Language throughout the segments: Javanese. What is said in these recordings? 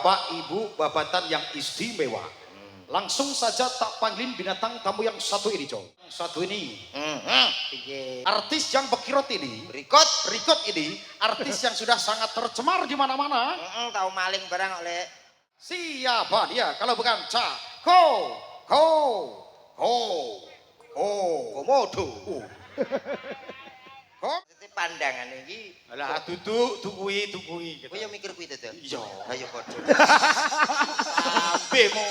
Bapak Ibu babatan yang istimewa. Langsung saja tak panggilin binatang tamu yang satu ini, Cok. Satu ini. Artis yang bekirot ini, Rikot ini, artis yang sudah sangat tercemar di mana-mana. Tahu maling barang oleh. Siapa dia kalau bukan Komodo. Itu pandangan ini. Alah tukui gitu. Oh ya mikir kuwi to. Iya. Ayo padha. Ambemu.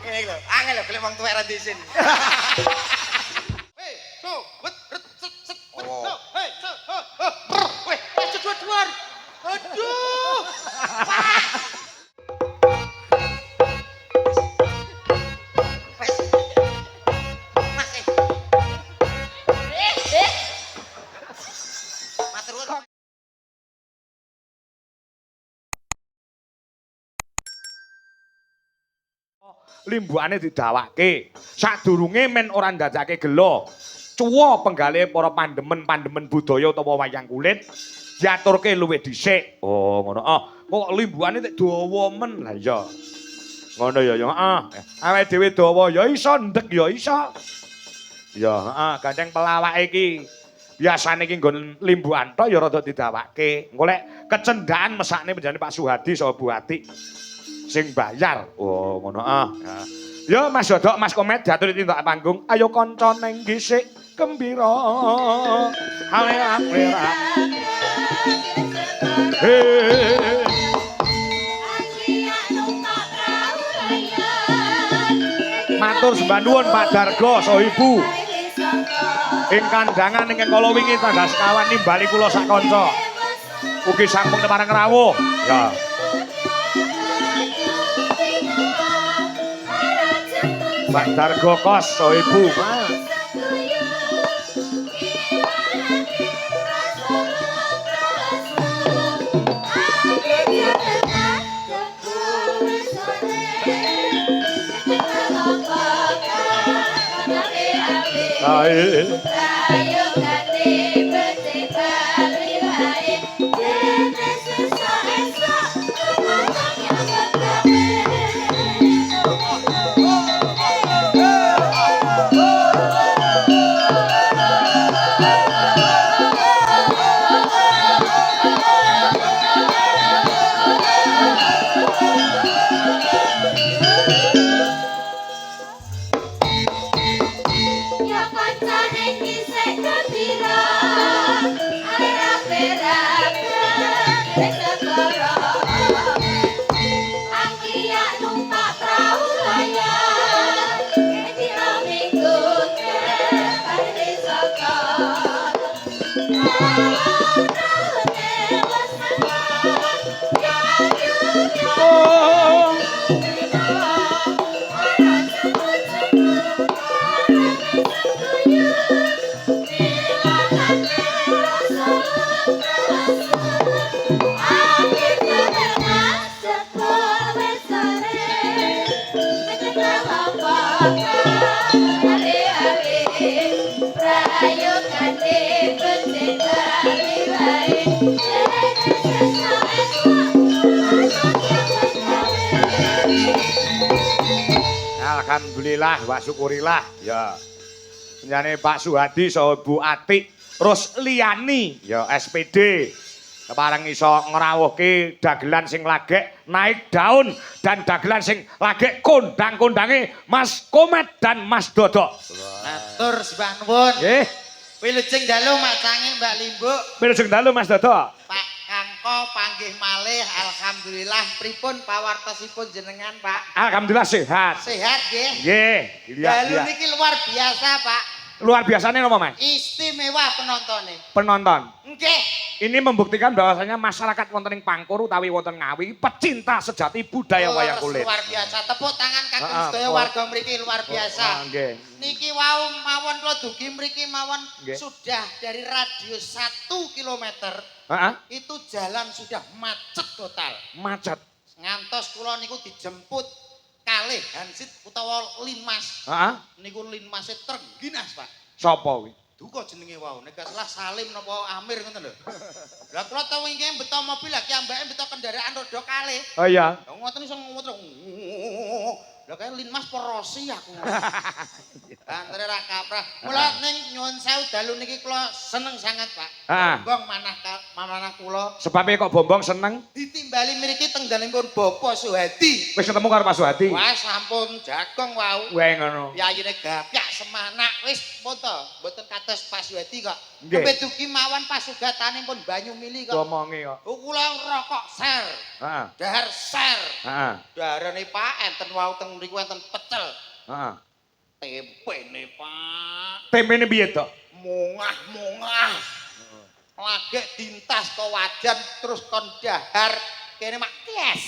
Ngene lho, angel lho gelem wong tuwek ra disin. Hei, tuh, Weh, aduh. Mas Matur nuwun. Limbuane didawake. Sadurunge men ora ndadake gelo. Cuwa penggale para pandemen budaya utawa wayang kulit diaturke luwih dhisik. Oh, ngono. Kok limbuane tek dawa men. Lah iya. Ngono ya, heeh. Awake dhewe dawa ya iso, ndek ya iso. Ya, heeh, gandeng pelawake iki. Biasane iki nggon limbuan tok ya rada didawake. Engko lek kecendaan mesakne menjane Pak Suhadi saha Bu Ati. Sing bayar. Oh, ngono ya. Mas Dodok, Mas Komet diatur tindak panggung. Ayo kanca neng gisik gembira. Hale-hale. Matur sembah nuwun Pak Dargo saha Ibu. Ing kandangan ing kala wingi tanggal sekawan nimbali kula sak kanca. Ugi sampun temarang rawuh. Ya. Pak Dargo kos saha Ibu. Alhamdulillah wa syukurillah ya. Penjane Pak Suhadi saha Bu Ati terus liyani ya SPD kepareng iso ngrawuhke dagelan sing lagek naik daun dan dagelan sing lagek kondang-kondange Mas Komet dan Mas Dodok. Matur sembah nuwun. Nggih. Wilujeng dalu macange Mbak Limbuk. Wilujeng dalu Mas Dodok. Pak Kangko panggih malih alhamdulillah pripun pawartosipun jenengan Pak? Alhamdulillah sehat. Sehat nggih. Nggih. Dalu niki luar biasa Pak. Luar biasanya apa Mas? Istimewa penontonnya. Penonton. Nggih. Ini membuktikan bahwasanya masyarakat wonten ing Pangkur utawi wonten Ngawi pecinta sejati budaya wayang kulit. Luar biasa. Tepuk tangan kagem sedaya warga mriki luar biasa. Nggih. Niki wau mawon kula dugi mriki mawon Nggih. sudah dari radius 1 kilometer. Itu jalan sudah macet total. Macet. Ngantos kula niku dijemput kalih Hansit utawa Linmas. Heeh. Niku Linmase terginas, Pak. Sapa kuwi? Duka jenenge wau, nek gak salah Salim napa Amir ngoten lho. Lah kula tau wingi beto mobil lah ki ambake beto kendaraan roda kalih. Oh iya. Lah ngoten iso muter. Lah kaya Linmas Porosi aku. Antare ra kaprah. Mula ning nyuwun sewu dalu niki kula seneng sangat, Pak. Heeh. Bombong manah kula Sebabe kok Bombong seneng ditimbali mriki teng dalempun Bapak Suhadi. wis ketemu karo Pak Suhadi. Wah, sampun jagong wau. Wae ngono. Yayine gapyak semanak wis pun to, mboten kados Pak Suhadi kok. Nggih. Nembe dugi mawon pasugatane pun banyu mili kok. Ngomongi kok. Kula rokok ser, Heeh. dahar ser. Heeh. Darane Pak enten wau teng mriku enten pecel. Heeh. Tempene Pak. Tempene piye, Dok? Mungah-mungah. Lagek dintas ke wajan terus kon dahar kene mak ties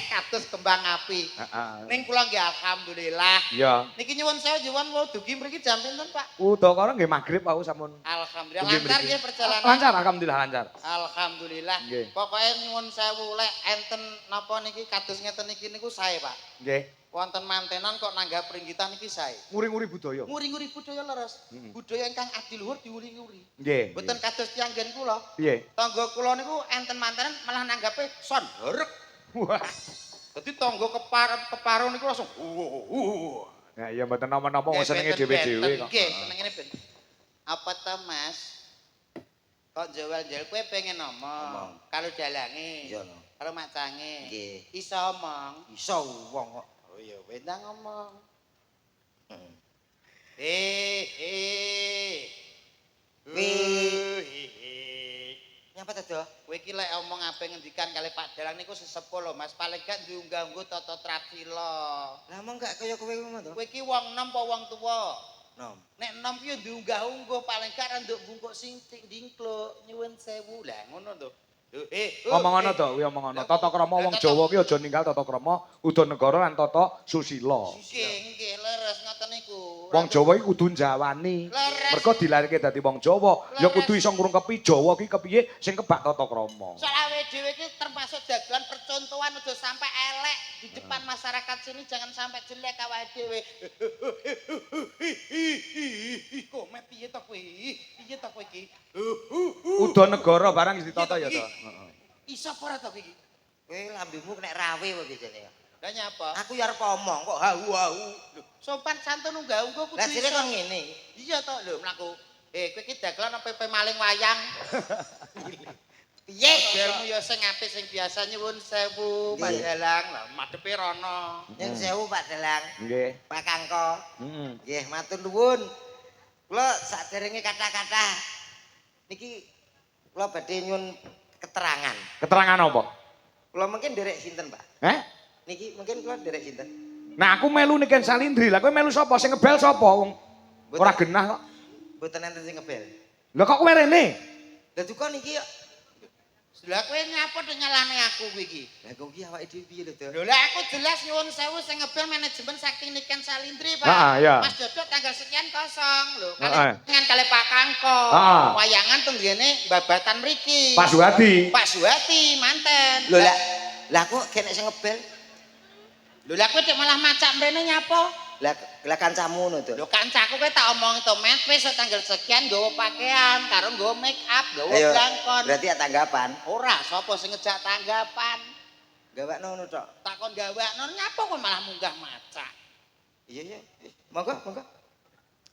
kados kembang api. Heeh. Ning kula nggih alhamdulillah. Iya. Niki nyuwun sewu nyuwun wau dugi mriki jam pinten, Pak? Udakara nggih magrib aku sampun. Alhamdulillah Dugi lancar mriki. nggih perjalanan. Lancar alhamdulillah lancar. Alhamdulillah. Nggih. Pokoke nyuwun sewu lek enten napa niki kados ngeten iki niku sae, Pak. Nggih. Wonten mantenan kok nanggap pringgitan niki sae. Nguri-nguri budaya. Nguri-nguri budaya leres. Budaya ingkang adiluhur diuri-uri. Nggih. Mboten kados tiyang nggen kula. Piye? Tangga kula niku enten mantenan malah nanggape son herek. Wah. Dadi tangga keparo niku langsung Ya iya mboten napa-napa wong senenge dhewe-dhewe kok. Nggih, senengene ben. Apa ta, Mas? Kok jual-jual kowe pengen ngomong karo dalange. Iya no. Karo macange. Nggih. Iso omong. Iso wong kok. Oh iya, wendang ngomong. Heeh. Nyapa to, Dok? Kowe iki lek omong ape ngendikan kali Pak Dalang niku sesepuh lho, Mas. Paling gak diunggah-ungguh tata trapila. Lah mong gak kaya kowe ngono to? Kowe iki wong enom apa wong tuwa? Nom. Nek enom ki yo diunggah-ungguh paling gak randuk bungkuk sing dingkluk nyuwun sewu. Lah ngono to. Omong ngono to, kuwi omong ngono. Tata krama wong Jawa ki aja ninggal tata krama udanegara lan tata susila. Nggih, leres ngoten niku. Wong Jawa iki kudu njawani. Leres. Mergo dilairke dadi wong Jawa, ya kudu iso ngrungkepi Jawa ki kepiye sing kebak tata krama. Soale dhewe iki termasuk dagelan percontohan aja sampai elek di depan masyarakat sini, jangan sampai jelek awake dhewe. Komet piye to kowe? Piye to kowe iki? Udanegara barang ditata ya to. Heeh. Iso apa ora to kowe iki? Kowe lambemu kena rawe kok biasane. Lah nyapa? Aku ya arep omong kok hau-hau. Sopan santun unggah-ungguh kudu Lah jere iso. kon ngene. Iya to, lho mlaku. Kowe iki dagelan apa pe maling wayang? Piye? Modelmu ya sing apik sing biasa nyuwun sewu, Pak Nggih. Dalang. Lah madhepe rono. Nyun sewu Pak Dalang. Nggih. Pak Kangko. Heeh. Nggih, matur nuwun. Kula saderenge kata-kata niki kula badhe nyun keterangan. Keterangan apa? Kula mungkin derek sinten, Pak? Heh? Niki mungkin kula derek sinten? Nah aku melu Niken Salindri, lah kowe melu sapa? Sing ngebel sapa wong? Ora genah kok. Mboten enten sing ngebel. Lah kok kowe rene? Lah duka niki ya. Lah kowe nyapa to nyalane aku kowe iki? Lah kok iki awake dhewe piye lho, Dok? Lho lah aku jelas nyuwun sewu sing ngebel manajemen Sakti Niken Salindri, Pak. Ah, iya. Mas Dodot tanggal sekian kosong lho. Ah, Dengan kali Pak Kangko. Ah. Wayangan tenggene babatan mriki. Pak Suhadi. Pak Suhati manten. Lho lah kok kene sing ngebel? Lho lah kowe tek malah macak mrene nyapa? Lah kancamu ngono, Dok. Lho kancaku kowe tak omongi to met wis tanggal sekian nggawa pakaian karo nggawa make up, nggawa Ayo, blangkon. berarti ya tanggapan. Ora sapa sing ngejak tanggapan. Gawakno ngono tok. Takon gawakno nyapa kok malah munggah macak. Iya. Monggo.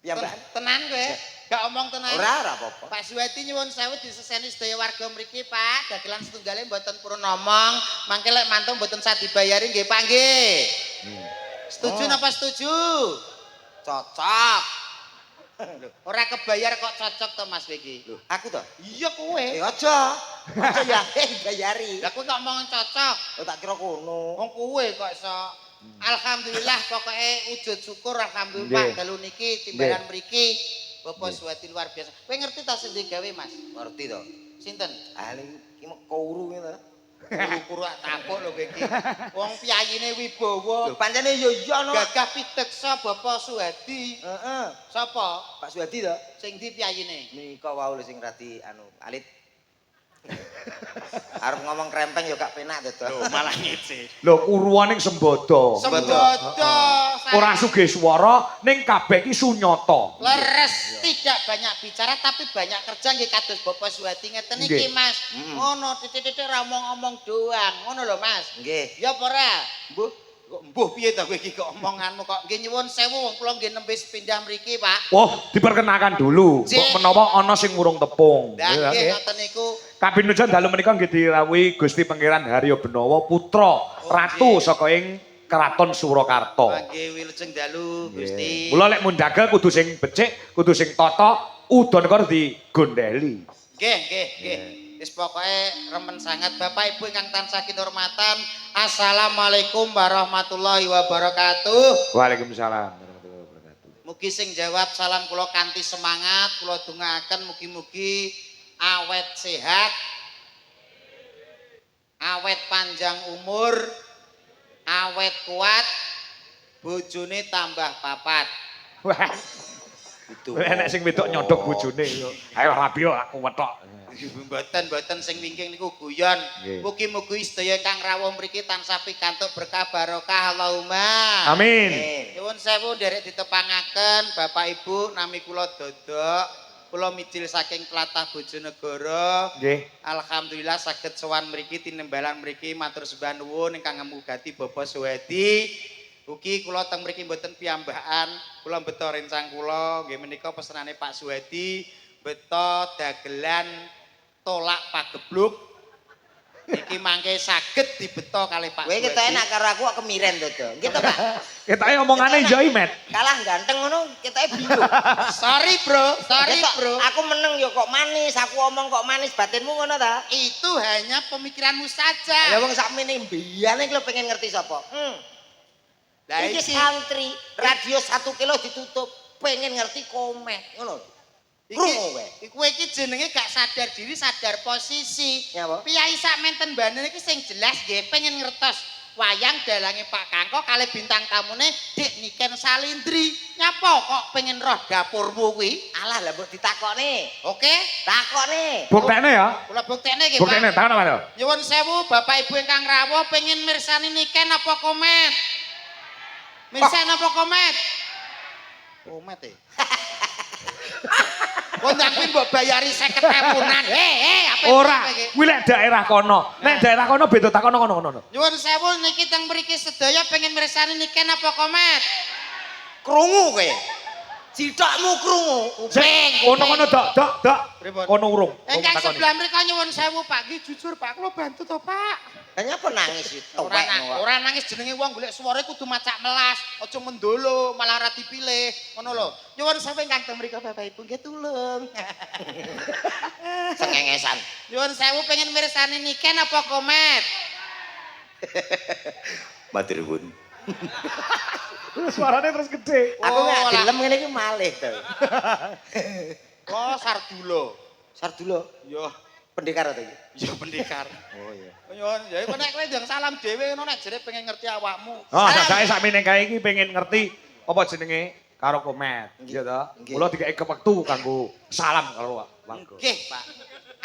Piyambakan. Tenan kowe? Gak omong tenan. Ora apa-apa. Pak Suwati nyuwun sewu diseseni sedaya warga mriki, Pak. Dagelan setunggale mboten purun ngomong, mangke lek mantung mboten sad dibayari nggih, Pak nggih. Setuju Oh. napa setuju? Cocok. Ora kebayar kok cocok to Mas iki. Loh, aku to? Iya kowe. Aja. Aja ya bayari. Lah kowe kok omong cocok. Oh tak kira kono. Wong kowe kok iso. Alhamdulillah pokoke wujud syukur alhamdulillah Nggih. Pak dalu niki timbalan mriki Bapak Suwati luar biasa. Kowe ngerti ta sing digawe Mas? Ngerti to? Sinten? Ahli iki mok kouru ngene. Kuru tapuk lho kowe iki. Wong piyayine Wibowo. Lho pancene yo iya no. Gagah piteksa Bapak Suwadi. Heeh. Sapa? Pak Suwadi to? Sing ndi piyayine? Nika wau lho sing radi alit. Arep ngomong krempeng yo gak penak to, Dok. Malah ngece. Lho kuruane sembodo. Sembodo ora sugih swara ning kabeh iki sunyata. Leres, tidak banyak bicara tapi banyak kerja nggih kados Bapak Suwadi ngeten iki Nggih. Mas. Ngono titik-titik ra omong-omong doang. Ngono lho Mas. Nggih. Ya apa ora? Mbuh. Kok mbuh piye ta kowe iki kok omonganmu kok nggih nyuwun sewu wong kula nggih nembe pindah mriki Pak. Wah, diperkenalkan dulu. Cik. Kok menawa ana sing urung tepung. Lah Ya, nggih nggih. ngoten niku. Kabinujan dalu menika nggih dirawuhi Gusti Pangeran Haryo Benawa putra ratu saka ing Keraton Surakarta. Nggih wilujeng dalu Gusti. Mula lek mundhagel kudu sing becik, kudu sing tata, udon karo digondheli. Nggih. Wis pokoke remen sangat Bapak Ibu ingkang tansah kinurmatan. Assalamualaikum warahmatullahi wabarakatuh. Waalaikumsalam warahmatullahi wabarakatuh. Mugi sing jawab salam kula kanthi semangat, kula dongaaken mugi-mugi awet sehat, awet panjang umur, awet kuat, bojone tambah papat. Wah, Itu. enek sing wedok nyodok bojone yo. Ayo rabi yo aku wetok. Mboten sing wingking niku guyon. Nggih. Mugi-mugi sedaya kang rawuh mriki tansah pikantuk berkah barokah Allahumma. Amin. Nyuwun sewu nderek ditepangaken Bapak Ibu nami kula Dodok. Kula mijil saking tlatah Bojonegoro. Nggih. Alhamdulillah saged sowan mriki tinembalan mriki matur sembah nuwun ingkang ngemugati Bapak Suwedi. Ugi kula teng mriki mboten piyambakan, kula beto rencang kula nggih menika pesenane Pak Suwedi, beto dagelan tolak pagebluk. Iki mangke saged dibeto kalih Pak Kowe Suwedi. ketoke nak karo aku kok kemiren to, Dok. Nggih to, Pak? Ketoke omongane yo Imet. Kalah ganteng ngono ketoke bingung. Sorry bro. Aku meneng yo kok manis, aku omong kok manis, batinmu ngono ta? Itu hanya pemikiranmu Lah saja. wong sakmene mbiyane iki lho pengen ngerti sapa? Lah Iki santri radio 1 kilo ditutup, pengen ngerti komen, ngono. Krungu kowe. Kowe iki jenenge gak sadar diri, sadar posisi. Ya apa? Piyai sak menten banen iki sing jelas nggih pengen ngertos wayang dalange Pak Kangko kalih bintang tamune Dik Niken Salindri. Nyapa kok pengen roh dapurmu kuwi? Alah lah mbok ditakokne. Oke? Takokne. Buktekne ya. Kula buktekne nggih, Buktekne Pak. takon apa to? Nyuwun sewu Bapak Ibu ingkang rawuh pengen mirsani Niken apa komet? Mirsan apa komet? Komet e. Kok ndang mbok bayari 50.000. Apa Ora, iki? kuwi lek daerah kono. Nek daerah kono beda takon kono. Nyuwun sewu niki teng mriki sedaya pengen mirsani Niken apa komet? Krungu kowe. Cithakmu krungu. Kono dok. Pripun? Kono urung. Engkang sebelah mrika nyuwun sewu Pak, nggih jujur Pak, kula bantu to Pak. Lah nyapa nangis itu? Ora nangis jenenge wong golek swara kudu macak melas, aja mendolo malah ora dipilih. Ngono lho. Nyuwun sewu ingkang teng mrika Bapak Ibu nggih tulung. Sengengesan. Nyuwun sewu pengen mirsani Niken apa komet? Matur nuwun. Suarane terus gede. Aku gak lah. gelem ngene iki malih to. Oh, Sardulo. Sardulo, Yo, pendekar to iki. yo pendekar. Oh iya. Nyuwun, ya iku nek kowe ndang salam dhewe ngono nek jere pengen ngerti awakmu. Oh, dadake sakmene kae iki pengen ngerti apa jenenge karo komet. Iya to. Nggih. Mula dikeki wektu kanggo salam karo warga. Nggih, Pak.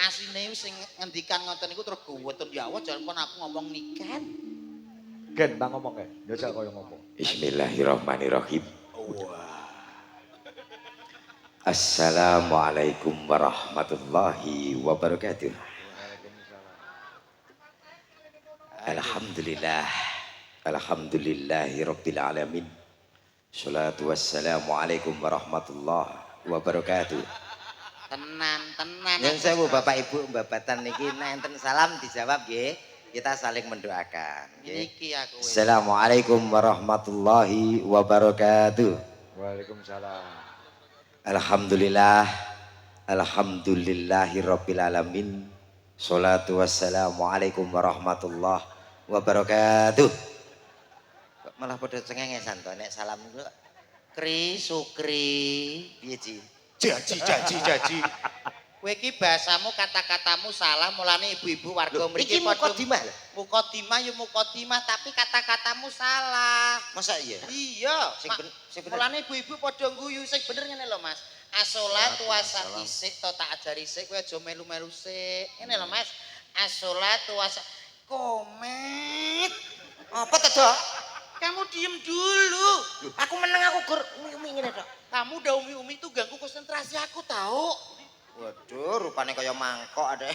Asline sing ngendikan ngoten niku terus guweten ya Allah jan kon aku ngomong Niken. Gen tak ngomong kae. Njajal koyo ngopo. Bismillahirrahmanirrahim. Assalamualaikum warahmatullahi wabarakatuh. Alhamdulillah. Alhamdulillahi rabbil alamin. Salatu wassalamualaikum warahmatullahi wabarakatuh. Tenan. Yang sewu Bapak Ibu mbabatan niki nek enten salam dijawab nggih. Kita saling mendoakan. Nggih. Niki aku. Assalamualaikum warahmatullahi wabarakatuh. Waalaikumsalam. Alhamdulillah. Alhamdulillahirabbil alamin. Sholatu wassalamualaikum warahmatullahi wabarakatuh. Kok malah padha cengengesan to nek salam niku. Kri Sukri. Piye, Ji? Jaji. Kowe iki bahasamu kata-katamu salah mulane ibu-ibu warga mriki Iki mukadimah lho. Mukadimah tapi kata-katamu salah. Masa iya? Iya. Sing bener. Mulane ibu-ibu padha guyu sing bener ngene lho Mas. Asolatu wasa isik to tak ajari sik kowe aja melu-melu sik. Ngene lho Mas. Asolatu wasa komet. Apa to, Dok? Kamu diem dulu. Loh, aku menang aku gur umi-umi ngene tok. Kamu udah umi-umi itu ganggu konsentrasi aku tahu. Waduh, rupane kaya mangkok ada.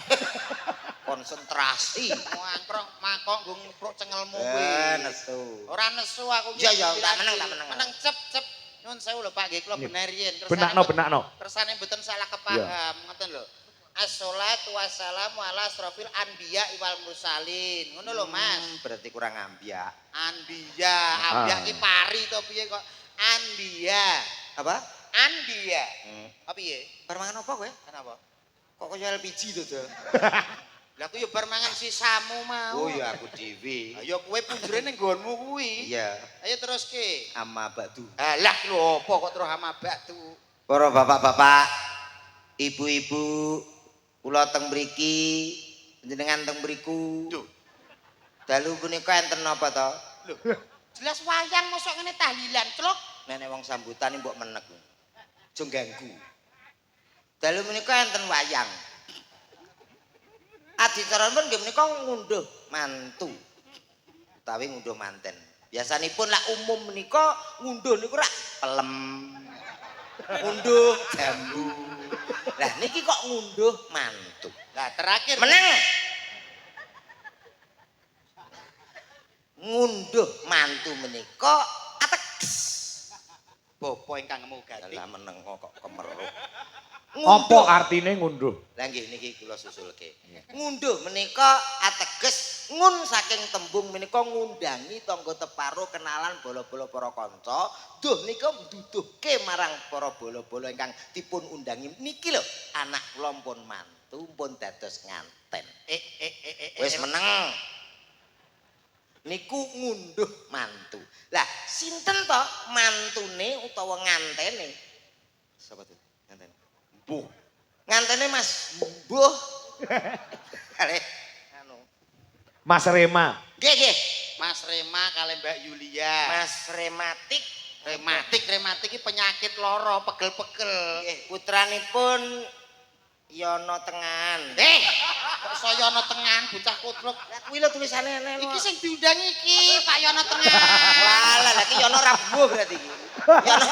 Konsentrasi. Mangkok nggo ngepruk cengelmu kuwi. Nesu. Ora nesu aku. Iya ya, tak menang. Menang cep. Nyun sewu lho Pak nggih kula bener yen. Benakno. Kersane mboten salah kepaham, ngoten lho. As-sholatu wassalamu ala asrofil anbiya wal mursalin. Ngono lho Mas. Berarti kurang ambiak. Ambiya ki pari to piye kok anbiya. Apa? Anbiya. Apa piye? Bar mangan apa kowe? Kenapa? Kok kaya LPG to, Dok? Lah aku yo bar mangan sisamu mau. Oh ya aku dhewe. Ayo kowe punjere ning nggonmu kuwi. Iya. Ayo teruske. Amma batu. Alah lho apa kok terus ama batu. Para bapak-bapak, ibu-ibu, kula teng mriki, jenengan teng mriku. Duh. Dalu punika enten napa to? Lho. Jelas wayang mosok ngene tahlilan, Truk. Nenek wong sambutan mbok menek. Aja ganggu. Dalu menika enten wayang. Adicaripun nggih menika ngunduh mantu. Utawi ngunduh manten. Biasanipun lak umum menika ngunduh niku rak pelem. Ngunduh jambu. Lah niki kok ngunduh mantu. Lah terakhir Meneng. Ngunduh mantu menika ateges. Bopo ingkang mugati. Lah meneng kok kemeruk. Apa artine ngunduh? Lah nggih niki kula susulke. Ngunduh menika ateges ngun saking tembung menika ngundangi tangga teparo kenalan bola-bola para kanca. Duh nika nduduhke marang para bola-bola ingkang dipun undangi niki lho anak kula pun mantu pun dados nganten. Wis meneng. Niku ngunduh mantu. Lah sinten to mantune utawa ngantene? Sapa tuh? Ngantene. Mbuh. Ngantene Mas Mbuh. Kale anu. Mas Rema. Nggih. Mas Rema kali Mbak Yulia. Mas rematik. Rematik iki penyakit loro, pegel-pegel. Nggih, putranipun Yono Tengan. Kok saya ana tengan bocah kutruk. Lah kuwi lho tulisane ene. Iki sing diundang iki Pak Yono Tengan. Walah, lah iki Yono ra mbuh berarti iki. Yono.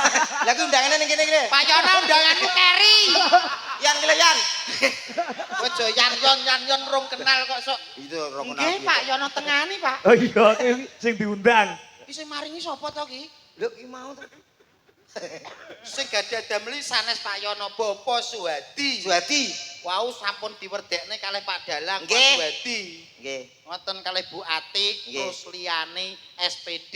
Lah iki undangane ning kene iki. Pak Yono undanganmu keri. Yan kile yan. Ojo yan-yon rung kenal kok sok. Itu rong Nggih Pak Yono Tengan iki, Pak. Oh iya, iki sing diundang. Iki sing maringi sapa to ki? Lho iki mau to. Sing gadah dameli sanes Pak Yono Bapa Suwadi. Suwadi. Wau sampun diwerdekne kalih Pak Dalang Pak Nggih. Suwadi. Nggih. Ngoten kalih Bu Atik Nggih. terus liyane SPD.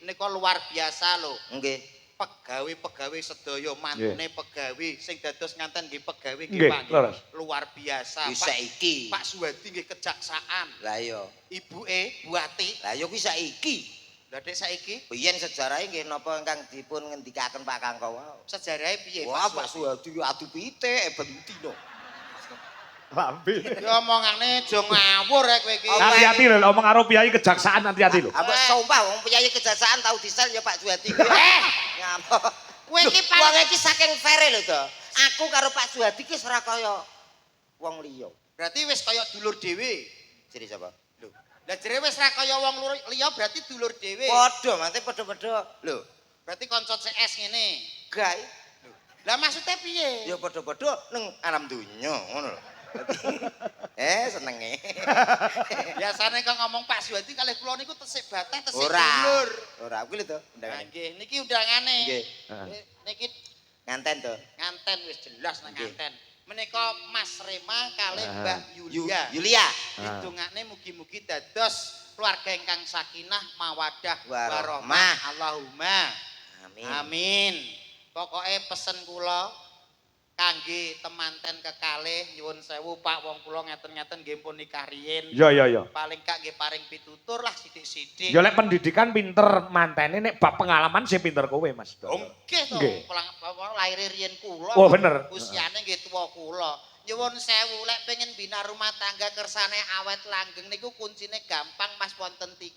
Nika luar biasa lho. Nggih. Pegawai sedaya mantune pegawai sing dados nganten nggih pegawai Nggih, nggih Pak. leres. Luar biasa. Wis saiki. Pak Suwadi nggih kejaksaan. Lah iya. Ibuke Bu Atik. Lah ya kuwi saiki. Lah dek saiki Biyen sejarahe nggih napa ingkang dipun ngendikaken Pak Kangko wau. sejarahe piye Wah, Pak Suwadi adu pitik bentino. Lambe. Ya omongane aja ngawur kowe iki. Hati-hati lho omong karo piyai kejaksaan hati-hati lho. Apa sumpah wong penyanyi kejaksaan tau disel ya Pak Suwadi. Ngapa? Kowe iki Wong iki saking fere lho to. Aku karo Pak Suwadi ki ora kaya wong liya. Berarti wis kaya dulur dhewe. Jadi sapa? Lho. Lah jere wis ra kaya wong liya berarti dulur dhewe. Padha, mate padha-padha. Lho, Berarti kanca CS ngene. gae. Lah maksudnya piye? Ya padha-padha ning alam donya ngono lho. Senenge. Biasane kok ngomong Pak Suwadi kalih kula niku tesik batah tesik Ora. dulur. Ora kuwi lho to, Nah, undangane. nggih niki undangane. Nggih. Niki Nganten to. nganten wis jelas nek Nggih. nganten. Menika Mas Rema kalih Mbak Yulia. Yulia. Ditungakne mugi-mugi dados keluarga ingkang sakinah mawadah Warahmah. warahmah. Allahumma. Amin. Amin. Pokoke pesen kula kangge temanten kekalih nyuwun sewu Pak wong kula ngeten-ngeten nggih pun nikah riyin. Iya. Paling gak nggih paring pitutur lah sithik-sithik. Ya lek pendidikan pinter mantene nek bab pengalaman sih pinter kowe Mas. Nggih to, Nggih. lahir riyen kula. Oh, bener. Usiane nggih tuwa kula. Nyuwun sewu lek pengen bina rumah tangga kersane awet langgeng niku kuncine gampang Mas wonten 3.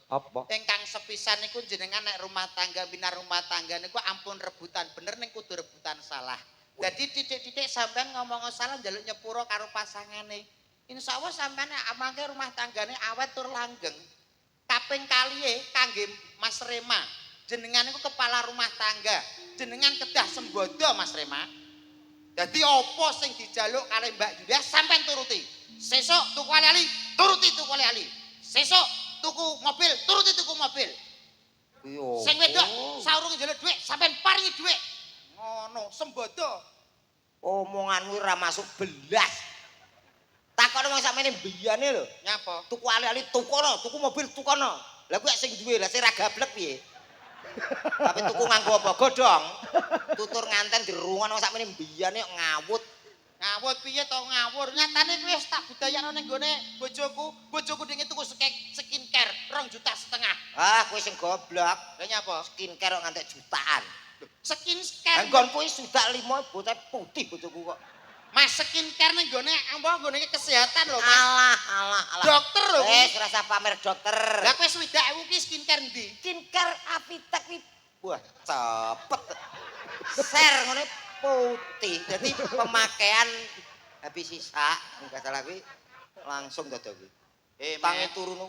Apa? Ingkang sepisan niku jenengan nek rumah tangga bina rumah tangga niku ampun rebutan bener ning kudu rebutan salah. Jadi titik-titik sampean ngomong salah njaluk nyepuro karo pasangane. Insyaallah sampean amangke rumah tanggane awet tur langgeng. Kaping kalihe kangge Mas Rema. Jenengan iku kepala rumah tangga. Jenengan kedah sembodo Mas Rema. Dadi apa sing dijaluk kali Mbak Yulia sampean turuti. Sesuk tuku ali-ali, turuti tuku ali-ali. Sesuk tuku mobil, turuti tuku mobil. Yo. Sing wedok saurunge njaluk dhuwit, sampean paringi dhuwit. Ngono, sembodo. Omonganmu ora masuk belas. Takone wong sakmene mbiyane lho. Nyapa? Tuku ali-ali tukono, tuku mobil tukono. Lah kuwi sing duwe, lah sing ra gablek piye? Tapi tuku nganggo apa? Godhong. Tutur nganten dirungono wong sakmene mbiyane kok ngawut. Ngawur piye to ngawur? Nyatane kuwi wis tak budayakno ning gone bojoku. Bojoku dinge tuku skincare 2,5 juta. Ah, kowe sing goblok. Lah nyapa? Skincare kok ngantek jutaan. Skincare. Anggonku wis sudah 5 bocah putih bojoku kok. Mas skincare ning gone nggone kesehatan lho, Mas. Alah, alah, alah. Dokter lho kuwi. Wis rasa pamer dokter. Lah kowe 20.000 ki skincare ndi? Skincare Avitek iki wah cepet. Ser ngene putih. Jadi pemakaian habis sisa, enggak salah kuwi langsung dadi kuwi. Tangi turun.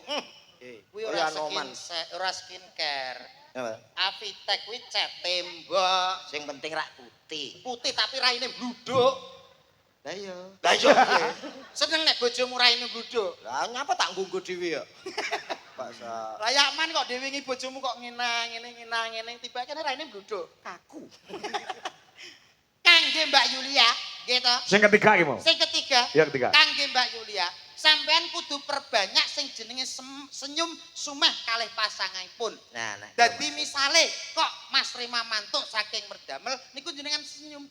Kuwi ora skincare. Apa? Avitek kuwi cat tembok. Sing penting rak putih. Putih tapi raine bluduk. Lah iya. Lah iya piye? Seneng nek bojomu raine bluduk. Lah nyapa tak nggo dhewe ya. Paksa Layakman kok diwingi bojomu kok ngene tiba kene raine bluduk. kaku. Kangge Mbak Yulia, nggih to? Sing ketiga iki mau. Sing ketiga, Ya ketiga. kangge Mbak Yulia, sampean kudu perbanyak sing jenenge senyum sumeh kalih pasanganipun. Nah, Dadi misale kok Mas Rima mantuk saking merdamel niku jenengan senyum.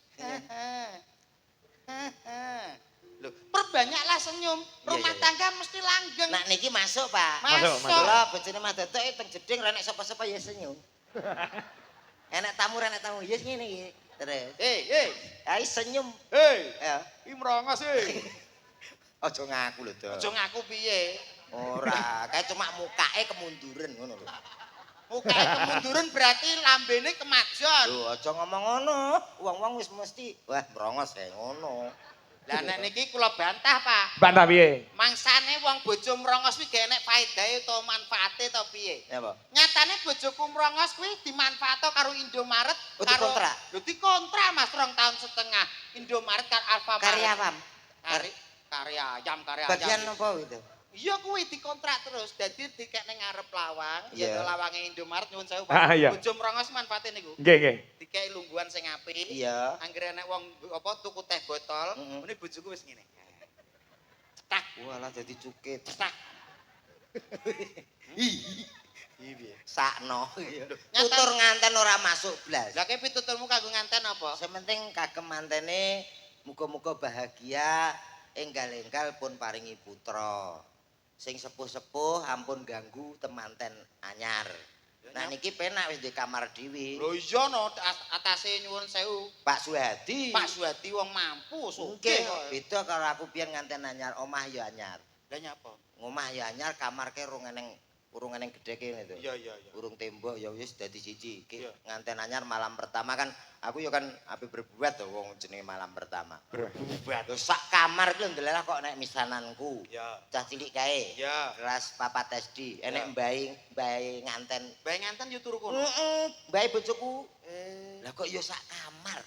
Loh, perbanyaklah senyum. Rumah tangga mesti langgeng. Nak niki masuk, Pak. Masuk, masuk. Kula bojone Mas Datuk teng jeding renek sapa-sapa ya senyum. Enek tamu ya ngene iki. Terus. Ai senyum. Ya. Iki merongos e. Aja ngaku lho, Dok. Aja ngaku piye? Ora, kae cuma mukake kemunduran ngono lho. Mukae kemunduran berarti lambene kemajon. Lho, aja ngomong ngono. Wong-wong wis mesti wah merongos kae ngono. Lah nek niki kula bantah, Pak. Bantah piye? Mangsane wong bojo merongos kuwi gak enek faedahe utawa manfaate to piye? Ya, Pak. Nyatane bojoku merongos kuwi dimanfaatno karo Indomaret Oh, karo dikontrak? Lho dikontrak Mas 2 tahun setengah. Indomaret karo Alfamart. Karya apa? Karya ayam. Bagian apa itu? Iya kuwi dikontrak terus. Dadi dikekne ngarep lawang, Iya. ya lawange Indomaret nyuwun sewu. Ah, iya. Bojo merongos manfaate niku. Nggih, nggih. Dikei lungguhan sing apik. Iya. Anggere enek wong apa tuku teh botol, ngene bojoku wis ngene. Cetak, Walah dadi cukit. cetak. Sakno. Nyata- Tutur nganten ora masuk blas. Lah kene pituturmu kanggo nganten apa? Sing penting kagem mantene muga-muga bahagia enggal-enggal pun paringi putra. Sing sepuh-sepuh ampun ganggu temanten anyar. Nah niki penak wis di kamar dhewe. Lho iya no atase nyuwun sewu. Pak Suhadi. Pak Suwadi wong mampu, Nggih, sugih kok. beda karo aku biyen nganten anyar, omah ya anyar. Lah nyapa? Ngomah ya anyar, kamarke urung eneng gedhe kene to. Iya. Urung tembok ya wis dadi siji. Ki Iya. nganten anyar malam pertama kan aku ya kan ape berbuat to wong jenenge malam pertama. Buat. Lho sak kamar ku ndelah kok nek misananku. Ya. Cah cilik kae. Ya. Kelas 4 SD. Ya. Enek mbae nganten. Bae nganten yo turu kono. Mbae bojoku. Lah kok ya sak kamar.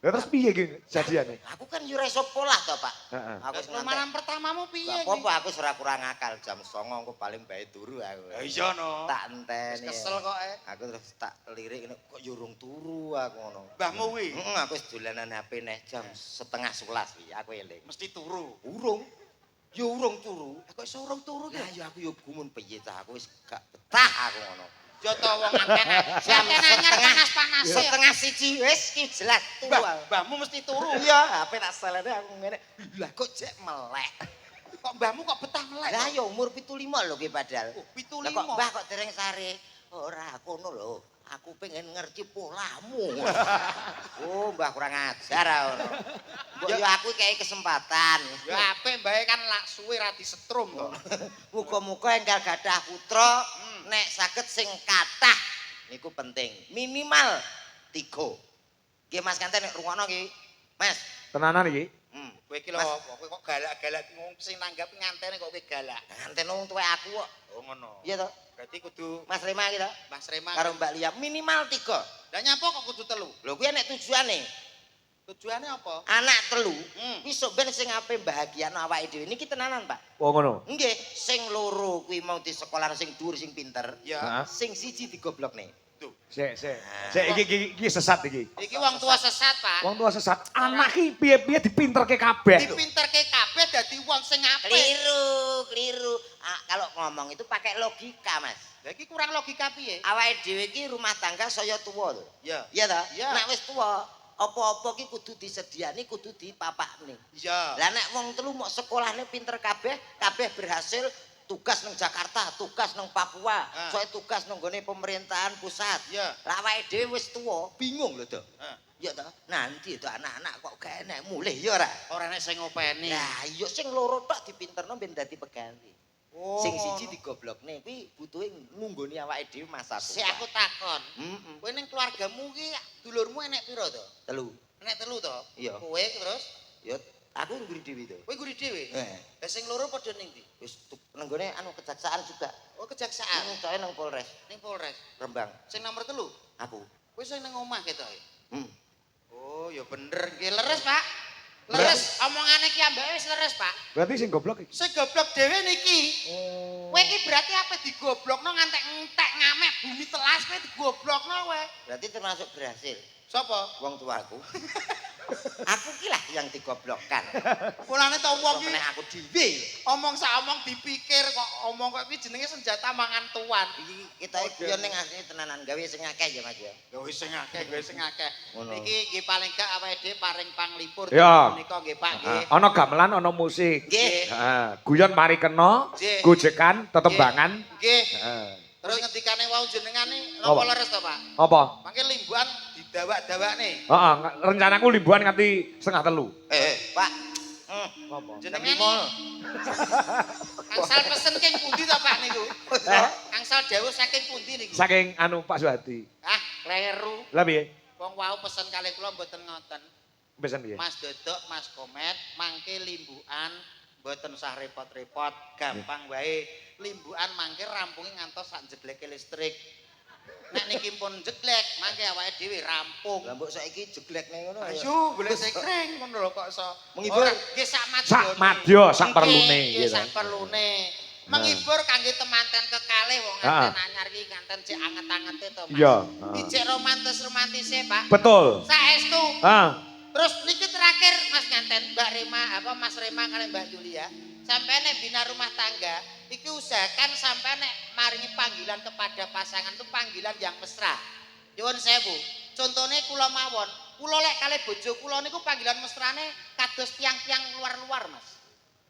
Lah terus piye iki jadiane? Aku kan yo ora iso polah to, Pak. Heeh. Aku wis Lah ngantek. malam pertamamu piye? Gak apa-apa aku ora kurang akal jam 09.00 aku paling bae turu aku. Lah iya no. Tak Wis enteni. kesel kok Aku terus tak lirik ngene kok yo urung turu aku ngono. Mbahmu kuwi Aku wis dolanan HP neh jam 10:30 kuwi aku eling. mesti turu. Urung. Yo urung turu. Kok iso urung turu Lah ki? ya aku yo gumun piye ta aku wis gak betah aku ngono. Yo to wong anten. Sampeyan anyar panas-panas ya. 1:30 wis ki jelas turu. aku. Mbahmu mesti turu. Iya, HP tak selene aku ngene. Lah kok jek melek. Kok mbahmu kok betah melek? Lah ya umur 75 lho ki padahal. Oh, 75. Lah kok Mbah kok dereng sare? Ora kono lho. Aku pengen ngerti polamu. Oh, Mbah kurang ajar ngono. Mbok yo aku kei kesempatan. Ya apik mbae kan lak suwe ra disetrum to. Muga-muga enggal gadah putra nek saged sing kathah niku penting. Minimal 3. Nggih Mas Kanten nek rungokno ki. Mas. Tenanan iki? Kowe iki lho kowe kok galak-galak wong sing nanggapi ngantene kok kowe galak. Nganten wong tuwek aku kok. Oh ngono. Iya toh? Berarti kudu Mas Rema iki toh? Mas Rema Karo Mbak Lia minimal 3. Lah nyapa kok kudu 3? Lho kuwi enek tujuane. Tujuane apa? Anak 3 Hmm. kuwi sok ben sing ape bahagiano awake dhewe niki tenanan, Pak. Oh ngono. Nggih, sing loro kuwi mau di sekolah sing dhuwur sing pinter. Ya. Heeh. Sing siji digoblokne. Tuh. Sik. Sik iki sesat iki. Iki wong tua sesat, Pak. Wong tua sesat. Anak iki piye-piye dipinterke kabeh. Dipinterke kabeh dadi wong sing apik. Keliru. Ah, kalau ngomong itu pakai logika, Mas. Lah iki kurang logika piye? Awake dhewe iki rumah tangga saya tuwa lho. Ya. Iya ta? Iya. Nek wis tuwa, apa-apa ki kudu disediani, kudu dipapakne. Iya. Lah nek wong telu mau sekolahne pinter kabeh, kabeh berhasil tugas nang Jakarta, tugas nang Papua, soalnya tugas nang gone pemerintahan pusat. Iya. Lah awake dhewe wis tuwa, bingung lho, Dok. Heeh. Ya ta? Nanti itu anak-anak kok gak enek mulih ya ora? Ora nek sing ngopeni. Lah iya sing loro tok dipinterno ben dadi pegawai. Oh. Sing siji digoblokne kuwi butuhe nunggoni awake dhewe masa tua. Si aku takon. Heeh. Kowe ning keluargamu ki dulurmu enek piro to? 3. Enek 3 to? Iya. Kowe terus Ya aku ngguri dhewe to. kowe guri dhewe. Eh, Lah sing loro padha ning ndi? wis nang gone anu kejaksaan juga. Oh kejaksaan Coy nang Polres ning Polres. Rembang. Sing nomor 3. Aku. Kowe sing nang omah ketoke. Hmm. Oh, ya bener. Nggih leres, Pak. Leres omongane ki ambeke wis leres, Pak. Berarti sing goblok iki. Sing goblok dhewe niki. Oh. Kowe iki berarti apa digoblokno ngantek entek ngamek bumi telas kowe digoblokno kowe. Berarti termasuk berhasil. Sapa? Wong tuaku. Aku ki lah yang digoblokkan. Mulane to wong ki Nek aku dhewe. omong sak omong dipikir kok omong kok iki jenenge senjata mangan tuan. Iki kita guyon ning asline tenanan gawe sing akeh ya Mas ya. Ya wis sing akeh, wis sing akeh. Ngono. Niki nggih paling gak awake dhewe paring panglipur Ya. menika nggih Pak nggih. Ana gamelan, ana musik. Nggih. Heeh. Guyon mari kena, Nggih. gojekan, tetembangan. Nggih. Heeh. Terus ngendikane wau jenengane Apa? napa leres to Pak? Apa? Mangke limbuhan didawak-dawakne. Heeh, rencanaku limbuhan nganti 2:30. Pak. Apa? Jenengane Lima. Angsal pesen king pundi to Pak niku? Angsal dawuh saking pundi niku? Saking anu Pak Suhadi. Ah, kleru. Lah piye? Wong wau pesen kalih kula mboten ngoten. Pesen piye? Mas Dodok, Mas Komet, mangke limbukan mboten usah repot-repot, gampang wae. Limbukan mangke rampunge ngantos sak jegleke listrik. Nek niki pun jeglek, mangke awake dhewe rampung. Lah mbok saiki jeglekne ngono ya. Ayo, golek sekring ngono lho kok iso. Menghibur. Ora, nggih sak madya. Sak madya, sak perlune, Nggih, gitu. sak perlune. Menghibur kangge temanten kekalih wong Ha. nganten anyar iki nganten cek anget-angete to, Mas. Iya. Dicek romantis-romantise, Pak. Betul. Saestu. Ah, Terus niki terakhir Mas nganten Mbak Rema Mas Rema kali Mbak Julia sampai nek bina rumah tangga iki usahakan sampai nek maringi panggilan kepada pasangan itu panggilan yang mesra. Nyuwun sewu. Contone kula mawon, kula lek kalih bojo kula niku panggilan mesrane kados tiang-tiang luar-luar, Mas.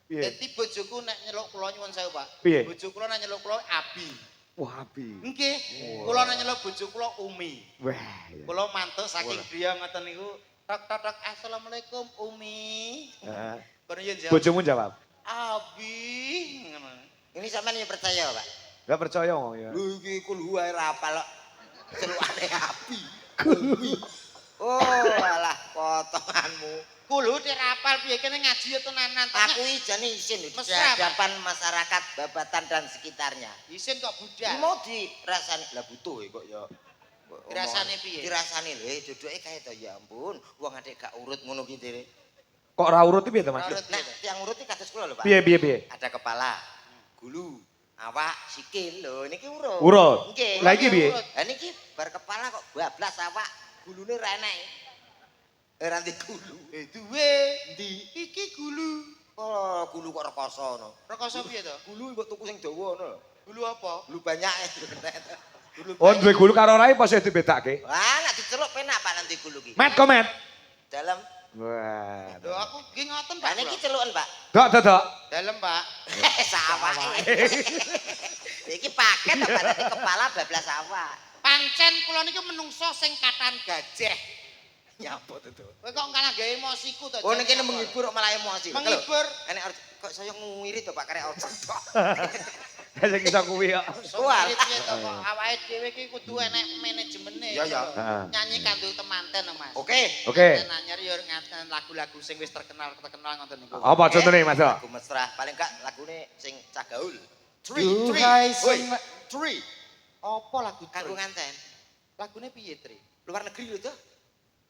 piye? Dadi bojoku nek nyeluk kula nyuwun sewu, Pak. Piye? Bojo kula nek nyeluk kula Abi. Wah, api. Nggih. Kula nek nyeluk bojo kula Umi. Wah. iya. Kula mantuk saking griya ngoten niku. Tok assalamualaikum Umi. Heeh. Kono yen jawab. Bojomu jawab. Abi. Ngono. Ini sampean yang percaya, Pak? Gak percaya ngomong ya. Lho iki kulhu ae ra apal kok. Celukane api. Umi. Oh, alah potonganmu. Kulo nek rapal piye kene ngaji ya tenanan. Aku ijane isin lho di Mesra, Pak. hadapan masyarakat Babatan dan sekitarnya. Isin kok Ini budak. mau dirasani lah butuh kok ya. Dirasani piye? Dirasani lho, duduke kae to ya ampun, wong adek gak urut ngono ki Tere. Kok ra urut piye to, Mas? Urut. Nah, yang urut iki kados kula lho, Pak. Piye? Ada kepala, gulu, awak, sikil lho, niki urut. Urut. Nggih. Lah iki piye? Lah niki bar kepala kok bablas awak, gulune ra enek. Ora ndek gulu. Duwe. Ndi? Iki gulu. Oh, gulu kok rekoso ngono. Rekoso piye to? Gulu mbok tuku sing dawa ngono lho. Gulu apa? Gulu banyak. Gulu Oh, duwe gulu karo rai pas dibedake. Wah, nek diceluk penak Pak nanti gulu ki. Met komet. Dalam. Wah. Lho aku nggih ngoten Pak. Lah niki celukan, Pak. Dok. Dalem Pak. Sawah. Iki paket apa nanti kepala bablas sawah. Pancen kula niki menungso sing katan gajah. Nyapa itu? Kowe kok kalah gawe emosiku to. Oh niki menghibur kok malah emosi. Menghibur. Enek kok saya ngwiri to Pak karek otot. Sing iso kuwi kok. Soale piye to kok awake dhewe iki kudu enek manajemene. Iya, iya. Heeh. Nyanyi kanggo temanten Mas. Oke. Oke. Nanyar yo ngaten lagu-lagu sing wis terkenal ngoten niku. Apa contone Mas? Lagu mesra paling gak lagune sing cah gaul. Duhai Woi, Tri. Apa lagu Kanggo Tri? nganten. Lagune piye Tri? Luar negeri lho tuh.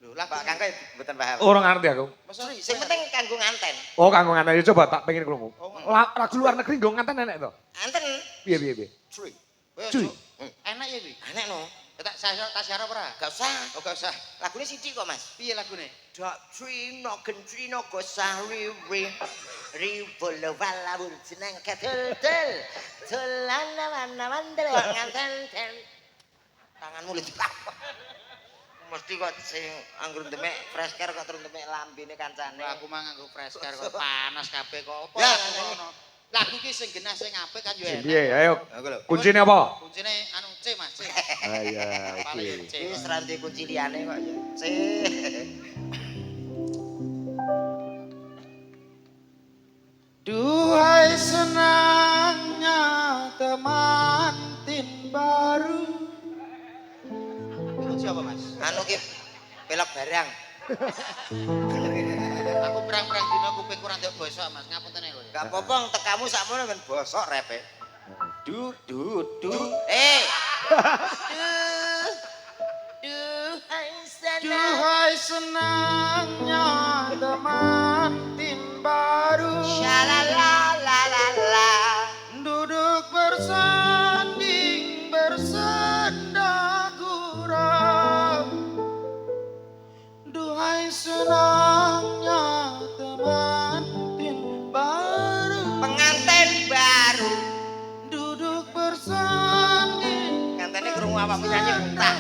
Lho Pak lagu Kangkang mboten paham. Ora ngerti aku. Tri, sing penting kanggo nganten. Oh, kanggo nganten ya coba tak pengen krungu. Oh, Lagu luar negeri nggo nganten enek to? Anten. Piye piye piye? Tri. Cuy. Enak ya kuwi. Enek no. Tak syarap ora? Gak usah. Oh gak usah. Lagune sithik kok, Mas. Piye lagune? Dak trino gentrino gosari riwolo wala wuljeneng kedel celana mana mandel nganten tanganmu lu dipapok mesti kok sing anggur demek fresh care kok terus demek lambene kancane Aku mah nganggo fresh care kok panas kabeh kok. Apa Ya, ngono? Lagu iki sing genah sing apik kan yo enak. Piye? Ayo. aku lho Kuncine apa? Kuncine anu C Mas, C. Ah iya, Paling iki. C. wis ra ndek kunci liyane kok ya Duhai senangnya temantin baru. Itu siapa Mas? anu ki pelok barang Aku perang-perang dino kuping kurang ndek bosok Mas, ngapunten lho. gak apa-apa tekamu sakmono men bosok repe Du du du. Duhai sana Duhai senangnya temantin baru. Shalalalalala Duduk bersanding bersenda gurau. Duhai senangnya temantin baru. pengantin baru Duduk bersanding. ngantene krungu awakmu nyanyi muntah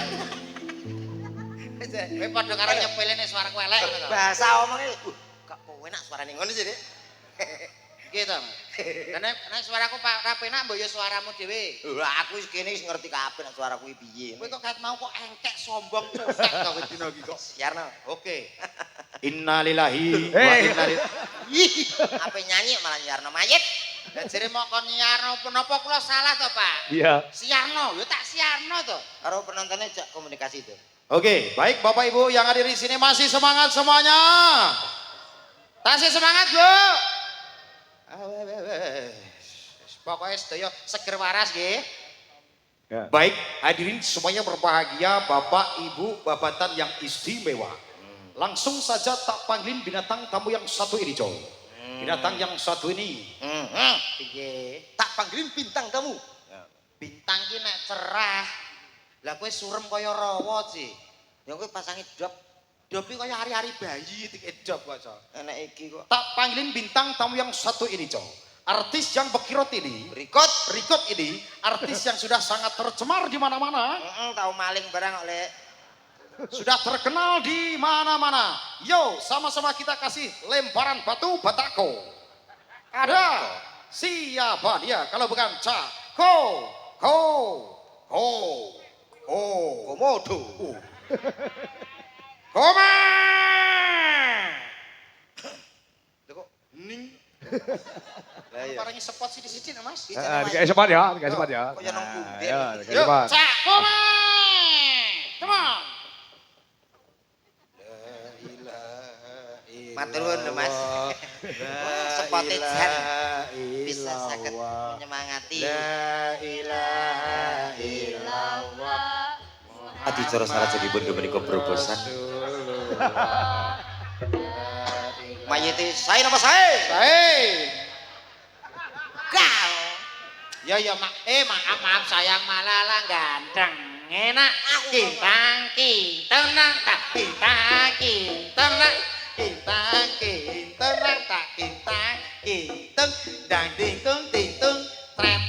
Kowe padha karo nyepelene suaraku elek ngono to. bahasa omongnya gak enak suarane ngono sih Dik. Gitu. Nek suaraku ra penak mbok ya suaramu dhewe. Lah aku wis kene wis ngerti kabeh nek suaraku iki piye Kowe kok kat mau kok engkek sombong cukek kok dina iki kok. siarno Oke. Innalillahi wa inna ilaihi. apa nyanyi malah nyiarno mayit Lah jere mok kon nyiarno menapa kula salah to, Pak? Iya. Siarno, yo tak siarno to. karo penontonnya jak komunikasi itu Oke, baik Bapak Ibu yang hadir di sini masih semangat semuanya. Tasih semangat, Bu. Pokoknya sedaya seger waras nggih. Ya. Baik, hadirin semuanya berbahagia, Bapak Ibu babatan yang istimewa. Langsung saja tak panggilin binatang tamu yang satu ini, Coy. Binatang yang satu ini. Piye? tak panggilin bintang tamu Bintang ki nek cerah. Lah kowe surem kaya rawa sih. yang kowe pasangi dop Dopi kaya hari-hari bayi dikedop kok, Cok. enek iki kok Tak panggilin bintang tamu yang satu ini, Coy. Artis yang bekirot ini, Rikot ini, artis yang sudah sangat tercemar di mana-mana. tahu maling barang oleh Sudah terkenal di mana-mana. Yo, sama-sama kita kasih lemparan batu batako. Ada siapa dia kalau bukan komodo Koma. Lho kok ning lah iya parangi spot sih di sini, Mas. Dikasih sempat ya, dikasih sempat ya. Kok ya nang pundi? Ya, dikasih Yuk, sempat. Cak, koma. Come on. matur nuwun lho Mas sepote jan bisa saged menyemangati Adicara sarajengipun kemenika brobosan. mayite sae napa sae gal Ya ya maaf sayang malah ganteng enak kintang kintang tak kintang kintang kintang kintang tak kintang kintang dang ding tung tret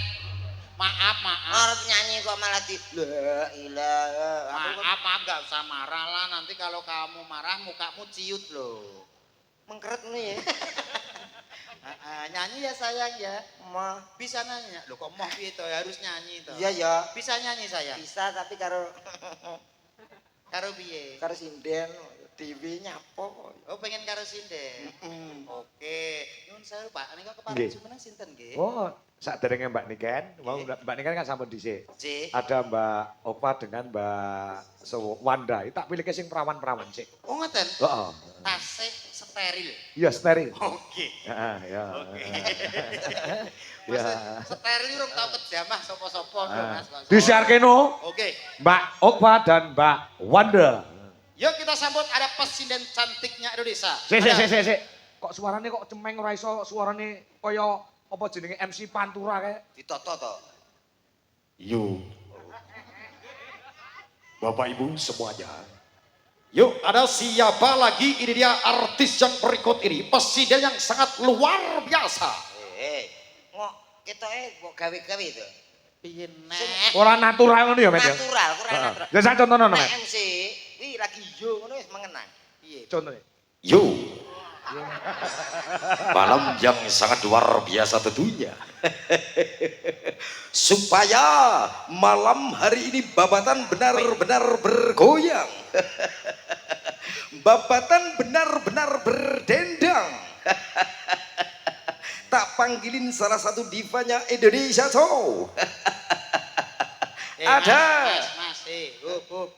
maaf arep nyanyi kok malah di la ilaha maaf gak usah marah lah nanti kalau kamu marah mukamu ciut loh mengkeret nih ya nyanyi ya sayang ya mah bisa nanya loh kok mau piye to harus nyanyi to iya ya bisa nyanyi sayang bisa tapi karo karo piye karo sinden TV nyapo oh pengen karo sinden oke nyun sewu Pak nika Nggih. kepareng jumeneng sinten nggih Oh, Saderenge Mbak Niken, mau Mbak Niken kan sampun dhisik. Cik. Ada Mbak Opa dengan Mbak Wanda. Tak pilih sing perawan-perawan sik. Oh ngoten. Heeh. Tasik steril. Iya steril. Oke. Heeh, ya. Oke. Ya. Steril urung tau kejamah sapa-sapa Mas. Disiarke no. Oke. Mbak Opa dan Mbak Wanda. Yuk kita sambut ada presiden cantiknya Indonesia. Sik. Kok suarane kok cemeng ora iso suarane kaya apa jenenge MC Pantura kayak. Ditoto to. Yuk. Bapak Ibu semuanya. Yuk, ada siapa lagi? Ini dia artis yang berikut ini. Presiden yang sangat luar biasa. Ngok ketoke kok gawe-gawe to. Piye nek? Ora natural ngono ya, Met ya. Natural, kurang Heeh. natural. Ya sak contohno, Met. Nek MC kuwi lagi yo ngono wis mengenang. Piye? Contohnya. Yo. Malam yang sangat luar biasa tentunya. Supaya malam hari ini babatan benar-benar bergoyang. Babatan benar-benar berdendang. Tak panggilin salah satu divanya Indonesia toh. Ada. Mas, hop.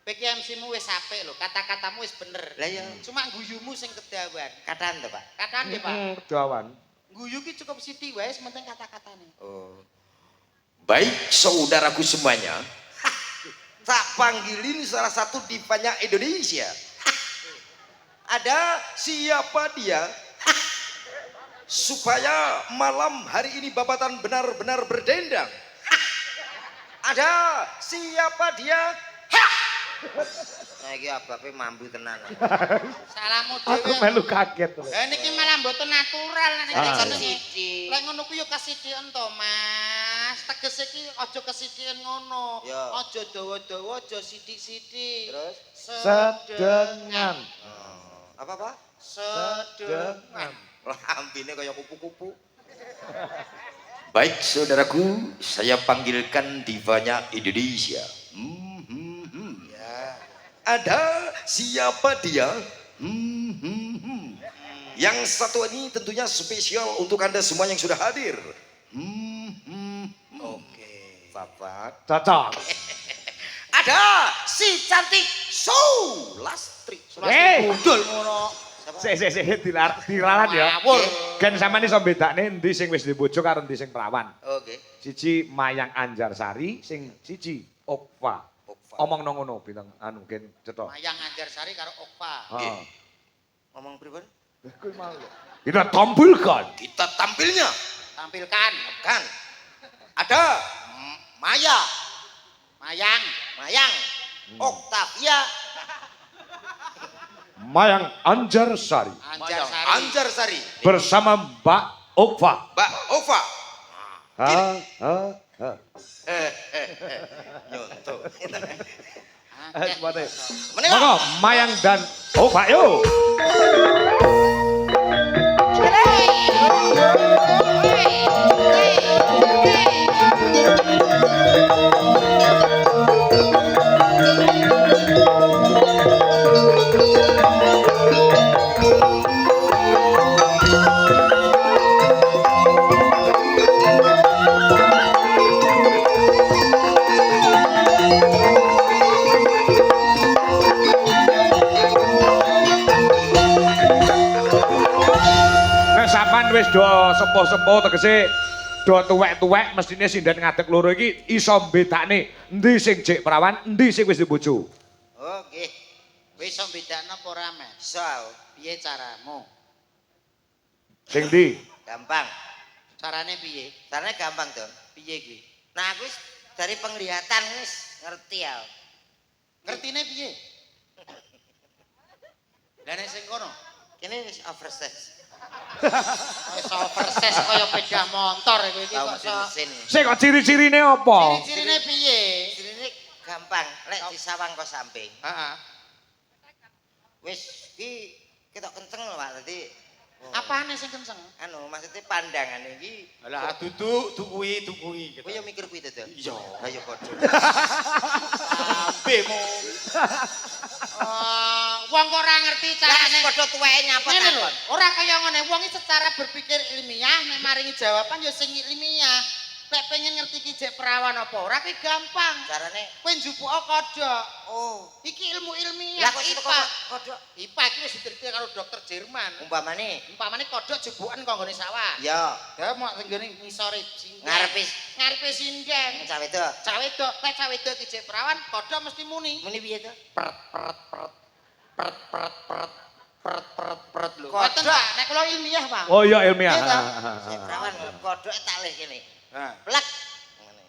Peki MC-mu wis apik lho, kata-katamu wis bener. Lah ya, Cuma guyumu sing kedawan. katan to, Pak. Katane, Pak. Kedawan. Guyu ki cukup sithik wae, sementing kata-katane. Oh. Baik saudaraku semuanya. Tak panggilin salah satu divanya Indonesia. Ada Siapa dia? Supaya malam hari ini babatan benar-benar berdendang. ada siapa dia? Nah iki abape mambu tenan. Salamu Aku dhewe. melu kaget. Lah niki malah mboten natural nek Ah, ngono iya. iki. Lek ngono ku yo kesidhiken to, Mas. Tegese iki aja kesidhiken ngono. Ya. Aja dawa-dawa, aja sithik-sithik. Terus? Sedengan. Apa? Sedengan. Lambene kaya kupu-kupu. Baik saudaraku, saya panggilkan divanya Indonesia. Ya. Ada siapa dia? Yang satu ini tentunya spesial untuk Anda semua yang sudah hadir. Oke. Bapak. Cocok. Ada si cantik Sulastri. Gundul ngono. Sik diralat ya. Ngawur. Kan sampean iso bedakne endi sing wis dibojo karo endi sing perawan. Oke. Siji Mayang Anjarsari, sing siji Okva. Okva. Omong nang ngono bintang anu gen cetok. Mayang Anjarsari karo Okpa. Heeh. Ngomong pripun? Kuwi mau. Kita tampilkan. Kita tampilnya. Tampilkan Kan. Ada Maya, Mayang. Mayang, Oktavia, Mayang Anjarsari Anjarsari. Anjarsari, bersama Mbak Okva. Mbak Ova. Nyonto. Akeh. Menika Monggo Mayang dan Okva yo. Sampean wis do sepo-sepo tegese do tuwek-tuwek mestine sindan ngadeg loro iki iso mbedakne endi sing jek perawan, endi sing wis dibojo. Oke. Wis iso bedakno apa ora, Mas? Soal Piye caramu? Sing ndi? gampang. Carane piye? Caranya gampang, Don. Piye kuwi? Nah, aku wis dari penglihatan wis ngerti ya. Ngertine piye? Lah nek sing kono, Kene wis oversize. wis overses kaya beda motor kowe iki Tahu kok mesin iso. mesin. Sing kok ciri-cirine apa? Ciri-cirine piye? Ini gampang. Lek disawang kok samping. Heeh. Wis iki ketok kenceng lho, Pak. Dadi Apane sing kenceng? anu maksudnya pandangan iki Lah duduk kuwi kowe yo mikir kuwi to, Don. Iya. Ayo padha. Ambemu. wong kok ora ngerti Lah carane. padha tuweke nyapa Ngene lho, takon. ora kaya ngene, wong iki secara berpikir ilmiah nek maringi jawaban ya sing ilmiah. Nek pengen ngerti ki jek perawan apa ora ki gampang. Carane Kowe njupuk kodhok. oh, Iki ilmu ilmiah. lah kok itu IPA. kodhok IPA iki wis diteliti karo dokter Jerman. umpamane Umpamane kodhok jubukan kanggo sawah. ya Ya mau tenggene ngisore sinden. Ngarepe sinden. cawe itu Cawe wedok, nek cawe wedok ki jek perawan, kodhok mesti muni. muni piye to? Peret lho. Kodhok. Ngoten Pak, nek kula ilmiah, Pak. Oh iya ilmiah. Iya, toh? Sik perawan kodhoke talih kene. Nah, Plek. Ngene.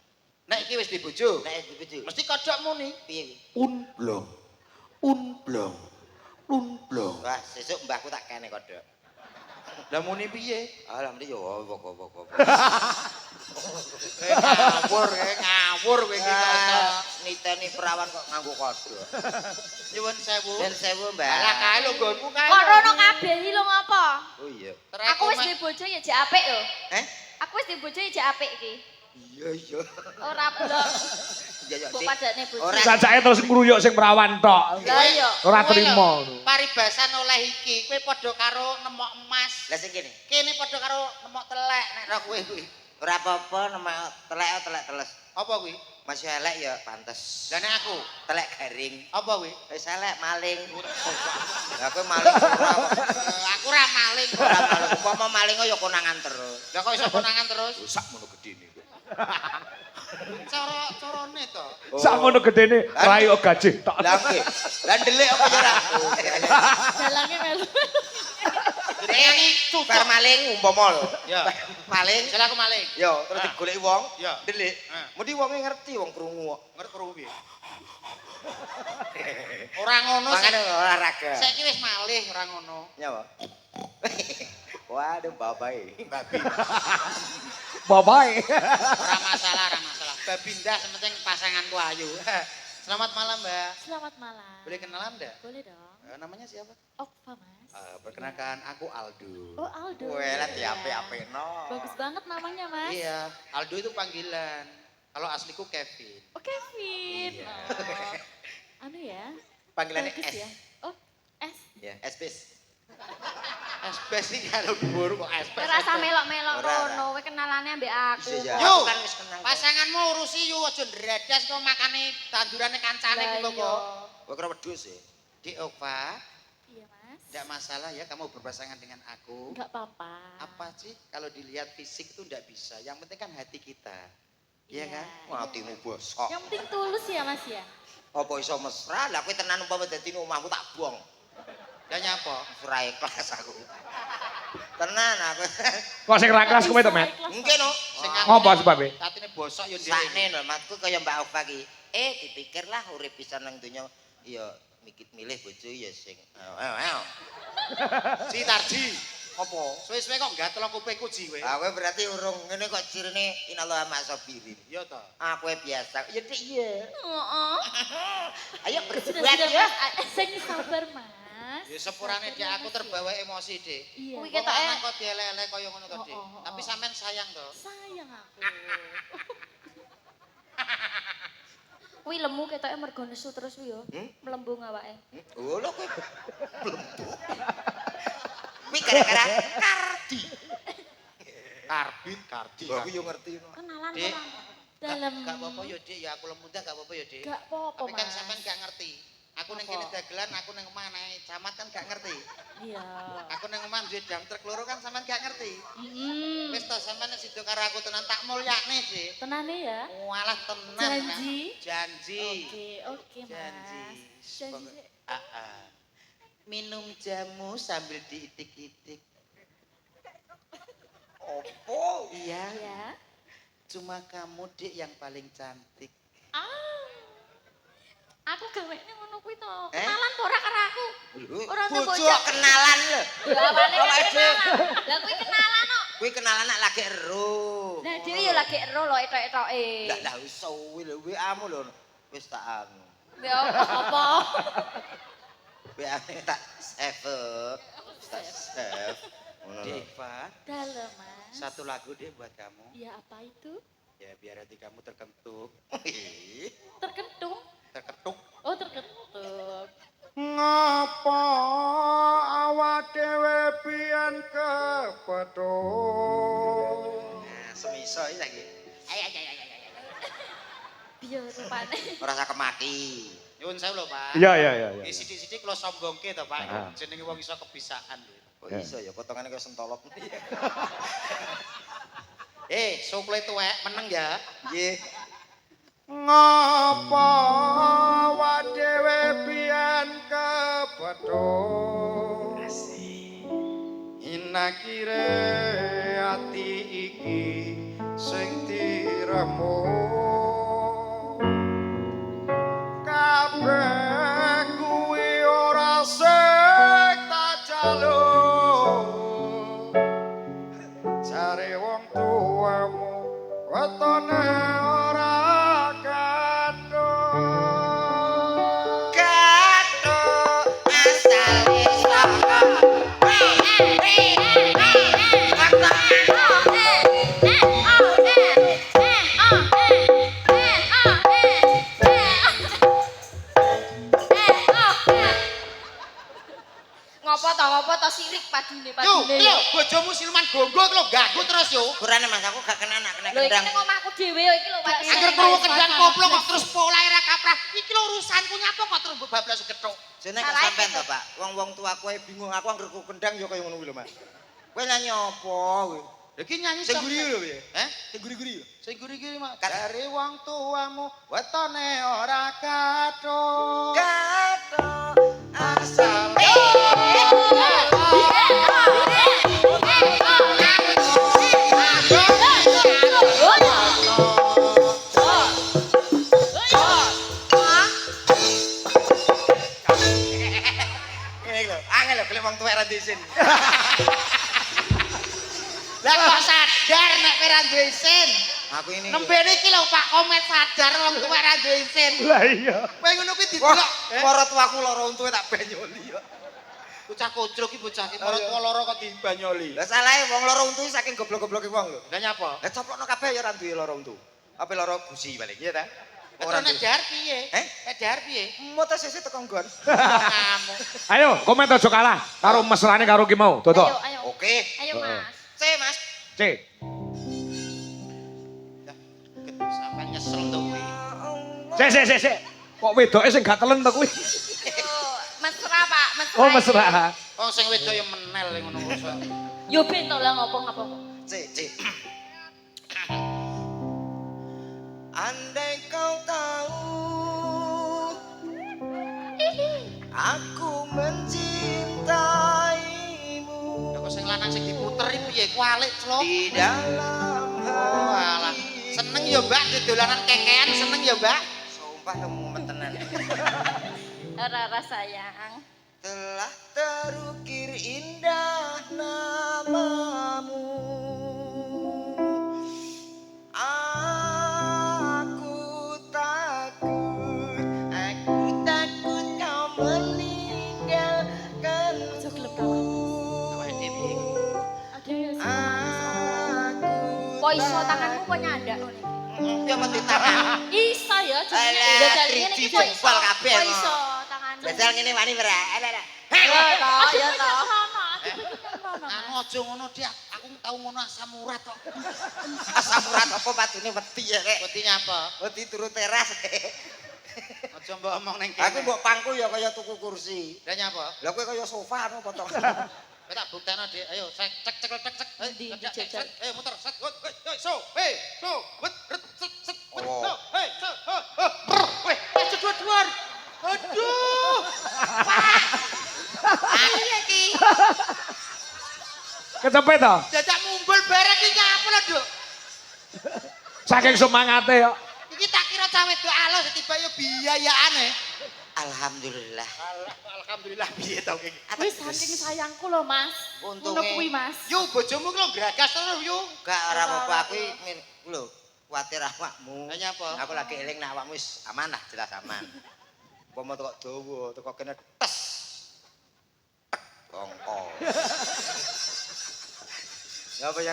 nek iki wis dibojo, Nek dibujuk mesti kodhok muni. piye? Unblong. Unblong. Unblong. Wah, sesuk mbahku tak kene kodhok. Lah muni piye? Alah mriki yo pokok-pokok. Ngawur kowe iki kok. Niteni perawan kok nganggo kodhok. Nyuwun sewu. Ben sewu, Mbak. Lah kae lho nggonku kae. Kok rono kabeh iki lho ngopo? Oh iya. Aku wis duwe bojo ya jek apik lho. Eh? Aku wis duwe bojo ya jek apik iki. Iya iya. Ora blok. Iya iya. Mbok Dik. padane bojo. Ora. Sajake terus ngruyuk sing perawan tok. Lah iya. Ora Kowe trimo. lho, Paribasan oleh iki, kowe padha karo nemok emas. Lah sing kene. Kene padha karo nemok telek nek ora kowe kuwi. Ora apa-apa nama telek teles. Apa kuwi? Masih elek ya pantes. Lah nek aku, Telek garing. apa kuwi? Wis elek maling. Lah kowe maling ora. Aku ora maling. Ora maling. Upama maling ya konangan terus. Lah kok iso konangan terus? Sak mono gedene. Carane to. Sakmono gedene rayo gajih tok. Lah nggih. Lah ndelik apa ya ora? Dalange melu. Jadi Bar maling umpama lho. Ya. Maling. Jare aku maling. Yo, terus digoleki wong. Ya. Ndelik. Ah. Mesti wonge ngerti wong krungu kok. Ngerti karo piye? Ora ngono Makane olahraga. saiki wis malih ora ngono. Nyawa. Waduh, babai. Babae. Ora masalah, ora masalah. Babindah sementing pasanganku ayu. Selamat malam, Mbak. Selamat malam. Boleh kenalan enggak? Boleh dong. Namanya siapa? Okva, Mas. Perkenalkan aku Aldo. Oh, Aldo. Weh, lah Iya. diape-apeno. Bagus banget namanya, Mas. Iya, Aldo itu panggilan. Kalau asliku Kevin. Oh, Kevin. Iya. Oh. Anu ya. Panggilannya Bagus S. ya. Oh, S. Ya, S-Bis. Espes sih kalau dhuwur kok espes. Ora usah melok-melok Ora, ora. rono, kowe kenalane ambek aku. Bisa ya. Yo, Aku kan wis kenal. pasanganmu urusi yo aja ndredas kok makane tandurane kancane Lah gitu iya. kok. Kowe kira wedhus ya? Di Okva, Iya, Mas. enggak masalah ya kamu berpasangan dengan aku. Enggak apa-apa. Apa sih kalau dilihat fisik itu enggak bisa. Yang penting kan hati kita. Iya kan? Wah, hatimu bosok. Yang penting tulus ya, Mas ya. Apa iso mesra? Lah kowe tenan umpama dadi omahku tak buang. Ya nyapa? Ora ikhlas aku. Tenan aku. Kok sing ra kelas kowe to, Met? Mungkin no. Sing Ngopo sebabe? Atine bosok yo Sakne lho, matku kaya Mbak Ova ki. Dipikirlah urip pisan nang donya ya mikir milih bojo ya sing. Ayo. Ji Tarji. Apa? Suwe-suwe kok gatel kupingku ji kowe. Ah kowe berarti urung ngene kok cirine inallah mak sabirin. Iya to. Ah kowe biasa. Ya Dik iya. Heeh. Ayo Sudah, berbuat sudah, ya. Mas. Sing sabar, Mas. Ya sepurane Dik aku terbawa emosi, Dik. Iya. Kuwi Kuwi ketoke ketoke kok dielek-elek kaya ngono to, Dik. Oh. Tapi sampean sayang to. sayang aku. Kuwi lemu ketoke mergo nesu terus kuwi yo. Melembung awake. Oh lho kowe blembu. Kuwi gara-gara kardi. Karbit, kardi. Aku yo ngerti no. Kenalan Dik. orang dalam. Gak apa-apa ya, Dik. Ya aku lemu dah gak apa-apa ya, Dik. Gak apa-apa, Tapi kan Mas. sampean gak ngerti. Aku ning Apa? kene dagelan, aku ning omah nae camat kan gak ngerti. Iya. Aku ning omah duwe dam truk loro kan sampean gak ngerti. Mm. Wis to sampean nek sida karo aku tenan tak mulyakne, Dik. Tenane ya. Walah tenan. Janji? Janji. Oke, Mas. Janji. Janji. Minum jamu sambil diitik-itik. Opo? Iya. Ya. Cuma kamu, Dik, yang paling cantik. Aku gawene ngono kuwi to. Eh? Kenalan to ora karo aku. Ora untuk Bojo bocah. kenalan lho. Lah apane Kok kan ade? kenalan. Lah kuwi kenalan kok. Kuwi kenalan nak lagi ero. Lah dhewe ya lagi ero lho etok-etoke. Lah wis suwi lho WA-mu lho. Wis tak anu. Ya apa? WA tak save. Tak save. Ngono lho. Dik, Pak, Dalam, Mas. satu lagu deh buat kamu. Ya apa itu? Ya biar hati kamu terkentuk. Terkentung. Terketuk. Oh, terketuk. Ngapa awak dhewe pian kepethuk? Nah, semisal iki saiki. Biar rupane. Ora usah kemaki. Nyuwun sewu lho, Pak. Iya iya iya. Nggih sithik-sithik kula sombongke to, Pak. Ah. Jenenge wong iso kebisaan. Kok iso ya potongane kaya sentolop. Sukle tuwek meneng ya. Nggih. Ngapa awak dhewe pian kepethuk? Inakire ati iki sing diremu. Kabeh kuwi ora sing tak jaluk. Jare wong tuamu wetone ora kathok. Kathok asale saka. Ngopo to sirik padune Yo, bojomu siluman gonggo lho ganggu terus yo. Kurane Mas aku gak kena anak kena Lho iki kendang. ning omahku dhewe yo iki lho Pak. Angger krungu kendang koplo kok terus polahe ra kaprah. Iki lho urusanku nyapa kok terus bablas gethuk. Jene kok sampean to, Pak? Wong-wong tuaku ae bingung aku angger kendang ya kaya ngono kuwi lho, Mas. Kowe nyanyi apa kowe? Lha iki nyanyi Sing guri lho piye? Heh? Sing guri-guri lho. Sing guri-guri mak. Jare wong tuamu wetone ora kathok. Kathok asale. Ngene lho, angel lho gelem wong tuwek ra disin. Lah kok sadar nek kowe ra duwe isin. Aku ini. Nembe iki lho Pak Komet sadar wong tuwek ra duwe isin. Lah iya. Kowe ngono kuwi Wah, didelok. para tuaku lara untuke tak banyoli ya. Bocah kocro ki bocah ki marang tuwa lara kok dibanyoli. Lah salahe wong lara untu saking goblok-gobloke wong lho. Lah nyapa? Lah coplokno kabeh ya ora duwe lara untu. Apa lara gusi balik ya ta? Ora nek dahar piye? Eh? Nek dahar piye? Moto sesuk teko nggon. Ngamuk. Ayo, komen aja kalah karo mesrane karo ki mau. Toto. Ayo. Oke. Ayo Mas. C, Mas. C. Sampai nyesel to kuwi. C. Kok wedoke sing gak telen to kuwi? Mesra Pak, mesra. Oh, mesra. Wong sing wedok ya menel ngono kok. Yo ben to lah ngopo. C. Andai kau tahu aku mencintaimu Lah kok sing lanang sing diputeri piye kualik clok. di dalam Oh alah. Seneng ya Mbak dolanan kekean seneng ya Mbak. sumpah temen tenan. Ora sayang. Telah terukir indah namamu. Aku takut kau meninggalkanku. Aja gelem tawa. Awake dhewe. Ada ya sih. Aku Kok iso tanganmu kok nyandak ngene iki? ya mati tangan. Iso ya jenenge Alah, jajal ngene iki kok iso. jempol kabeh, Kok kok. iso tanganmu? Jajal ngene wani ora. Ada. Ya to. Anu aja ngono Dik. Aku tau ngono asam urat kok. Asam urat apa patune wedi ya rek. Wedi nyapa? Wedi turu teras. Aja mbok omong ning kene. Aku mbok pangku ya kaya tuku kursi. Lah nyapa? Lah kowe kaya sofa anu potong. Kowe tak bukteno Dik. Ayo cek. Ndi dijajal. Ayo muter. Set. So. Wet. Set. Oh. So. Hey. So. Weh, aja dua-duan. Aduh. Ayo iki. Kecepet to? Dadak mumbul bareng iki ngapa lho, Duk? Saking semangate yo. Iki tak kira cah wedok alus tiba yo biayane. Alhamdulillah. Alhamdulillah piye to iki? Wis saking sayangku lho Mas. Ngono Untunge. kuwi Mas. Yo bojomu ki lho gragas terus yo. Gak ora apa-apa aku lho kuwatir awakmu. Lah nyapa? Aku lagi eling nek awakmu wis aman lah, jelas aman. Umpama teko dawa, teko kene tes. Tongko. Ya apa ya?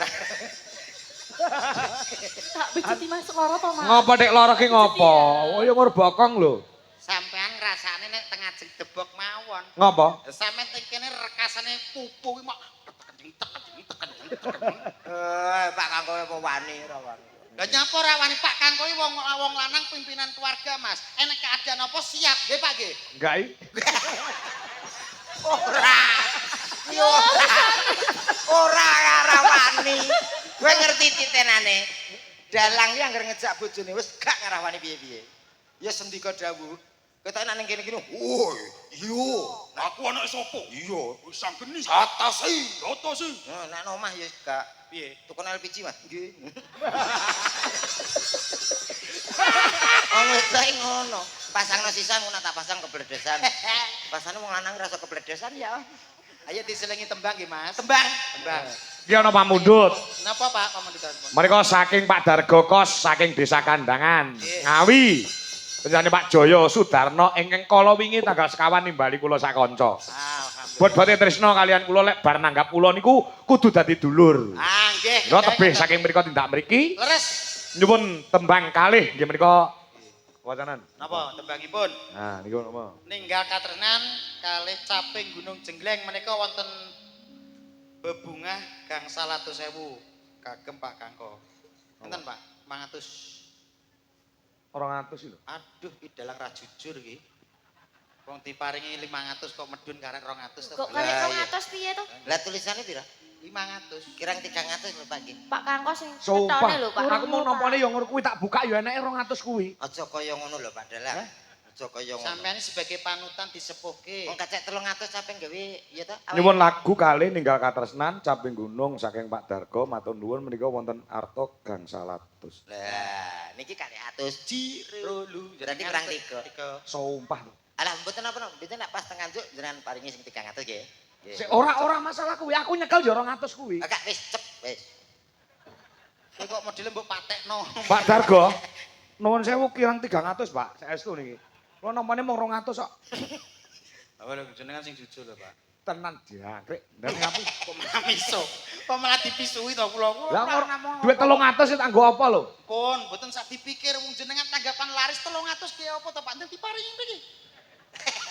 Tak pijiti Mas lara to Mas. Ngopo Dik lara ki ngopo? Oh ya ngur bokong lho. Sampean rasane nek tengah jeng debok mawon. Ngopo? Sampeyan teng kene rekasane pupu ki mok Pak Kangkowe apa wani ora wani. Lah nyapa ora wani Pak Kangkowe wong lanang pimpinan keluarga Mas. Enek keadaan apa siap nggih Pak nggih. Enggak. Ora. Yo. Ora wani. Kowe ngerti titenane. Dalang ki anggere ngejak bojone wis gak ngarawani piye-piye. Ya sendika dawuh. Kowe tak nek kene kene. Woi, iya. Aku anak sapa? Iya. Sang geni. Atasi. Atasi. Nek omah ya gak Piye? tukun LPG Mas. Nggih. Wong wedok ngono. Pasangno sisa ngono tak pasang kebledesan. Pasane wong lanang rasa kebledesan ya. Ayo diselingi tembang nggih Mas. Tembang. Tembang. Ki ana pamundhut. Napa Pak pamundutan? Mereka saking Pak Dargo Kos saking Desa Kandangan, Ngawi. Penjane Pak Joyo Sudarno ingkang kala wingi tanggal sekawan nimbali kula sakanca. Alhamdulillah. Bot-bote tresna kalian kula lek bar nanggap kula niku kudu dadi dulur. Ah nggih. Kula tebih saking mriku tindak mriki Leres. nyuwun tembang kalih nggih menika wacanan. Napa tembangipun? Nah niku napa? Ninggal katrenan kalih caping Gunung Jengleng menika wonten bebungah gangsal atus ewu kagem Pak Kangko. Enten Pak, 500. 200 lho. Aduh, iki dalang ra jujur iki. Wong diparingi 500 kok medun karek 200 to. Kok karek 200 piye to? Lah tulisane pira? 500. Kirang 300 lho Pak nggih. Pak Kangko sing Sumpah, ketone lho Pak. aku mau nampane ya ngono kuwi tak buka ya enake 200 kuwi. Aja kaya ngono lho Pak Dalang. Aja kaya ngono. Sampeyan sebagai panutan disepuhke. Wong kacek 300 caping gawe ya ta? Nyuwun lagu kalih ninggal katresnan caping gunung saking Pak Dargo matur nuwun menika wonten arta gangsal atus. Lah, niki kalih atus jirolu. Berarti kurang 3. Sumpah. Alah mboten apa mboten nek pas tengah juk jenengan paringi sing 300 nggih. Sik ora masalah kuwi, aku nyekel ya 200 kuwi. Agak wis cep wis. Kowe kok modele mbok patekno. Pak Dargo, nuwun sewu kirang 300, Pak. Saestu niki. Kula nampane mung 200 kok. Apa lho jenengan sing jujur lho, Pak. Tenan diakrek. Dan ngapu. Kok malah miso. Kok malah dipisui to kula. Lah duit 300 tak nggo apa lho? Pun, mboten sak dipikir wong jenengan tanggapan laris 300 ki apa to Pak? Enten diparingi mriki.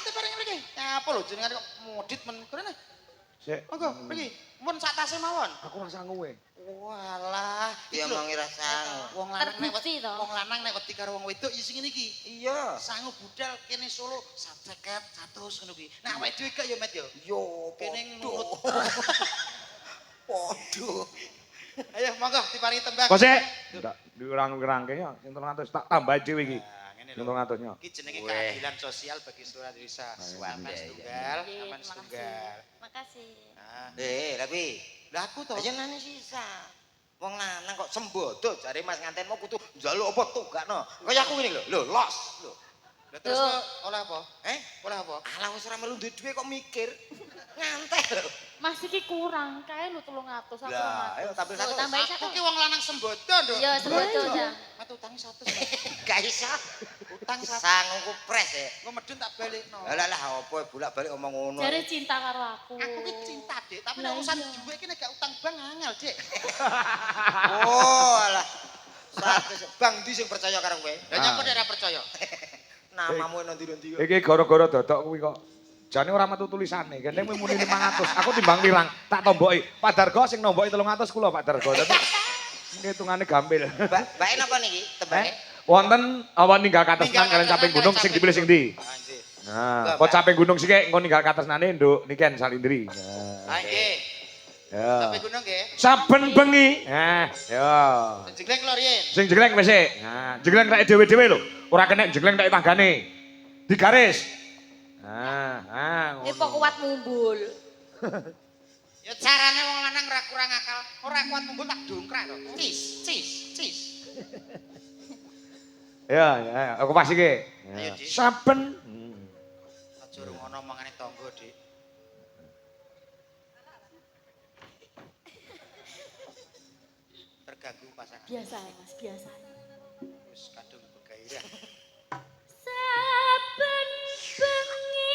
Diparingi mriki. Apa lho jenengan kok modit men kene. Sik. Monggo mriki. Mun sak tase mawon. Aku ora sanggup kowe. Walah, Ya mangi rasane. wong lanang nek Terbukti to. wong lanang nek wedi karo wong wedok ya sing ngene iki. Iya. Sangu budal kene Solo 50, 100 ngono kuwi. Nah, awake dhewe gak ya Met ya. Yo Kene podo. nurut. Podo. Ayo monggo diparingi tembang. Kok sik? Ndak diurang-urangke ya sing 300 tak tambah dhewe iki. Nah, ngene Sing lho. 300 nya. Iki jenenge keadilan sosial bagi seluruh desa. Aman setunggal, Nggih, aman terima setunggal. kasih. Makasih. Nah, Tapi lah aku to. aja nane sisa. Wong lanang kok sembodo jare Mas nganten mau kudu njaluk apa tugakno. Kaya aku ngene lho, lho los. Lho. Lah terus Loh. kok oleh apa? Oleh apa? Alah wis ora melu duwe kok mikir. Ngantek lho. Mas iki kurang, kae lu 300 aku Lah, ayo 200. tampil satu. Loh, tambahin Aku satu. ki wong lanang sembodo nduk. Iya, sembodo ya. Mat utangi 100. Gak iso. Utang 100. Sangku pres ya. Engko medun tak balikno. Lah apa bolak-balik omong ngono. Jare cinta karo aku. Aku ki cinta, Dik, tapi Lah nek urusan iya. duwe ki nek gak utang bank angel, Dik. Oh, alah. Satu bang ndi sing percaya karo kowe? Lah nyapa nek ora percaya? Namamu nanti-nanti. Iki gara-gara dodok kuwi kok. Jane ora metu tulisane, kene kuwi muni 500. Aku timbang wirang, tak tomboki. Pak Dargo sing nomboki 300 kula Pak Dargo. Dadi hitungane gampil. Mbak napa niki tembake? Wonten awan ninggal katresnan kalian caping gunung sing dipilih sing ndi? Anjir. Nah, kok caping gunung sik engko ninggal katresnane nduk niken Salindri. Ah nggih. Ya. Sampai gunung nggih. Saben bengi. Nah, ya. Sing jengleng kula riyen. Sing jegleng wis sik. Nah, jegleng tak dhewe-dhewe lho. Ora kena jegleng tak tanggane. Digaris. Ini kok kuat mumbul. Ya carane wong lanang ora kurang akal, ora kuat mumbul tak dongkrak to. Cis. Ya, aku pas iki. Ayo, Dik. Saben Aja ngono omongane tangga, Dik. Terganggu pasangan. Biasa ya Mas, biasa. Wis kadung begairah. Saben bengi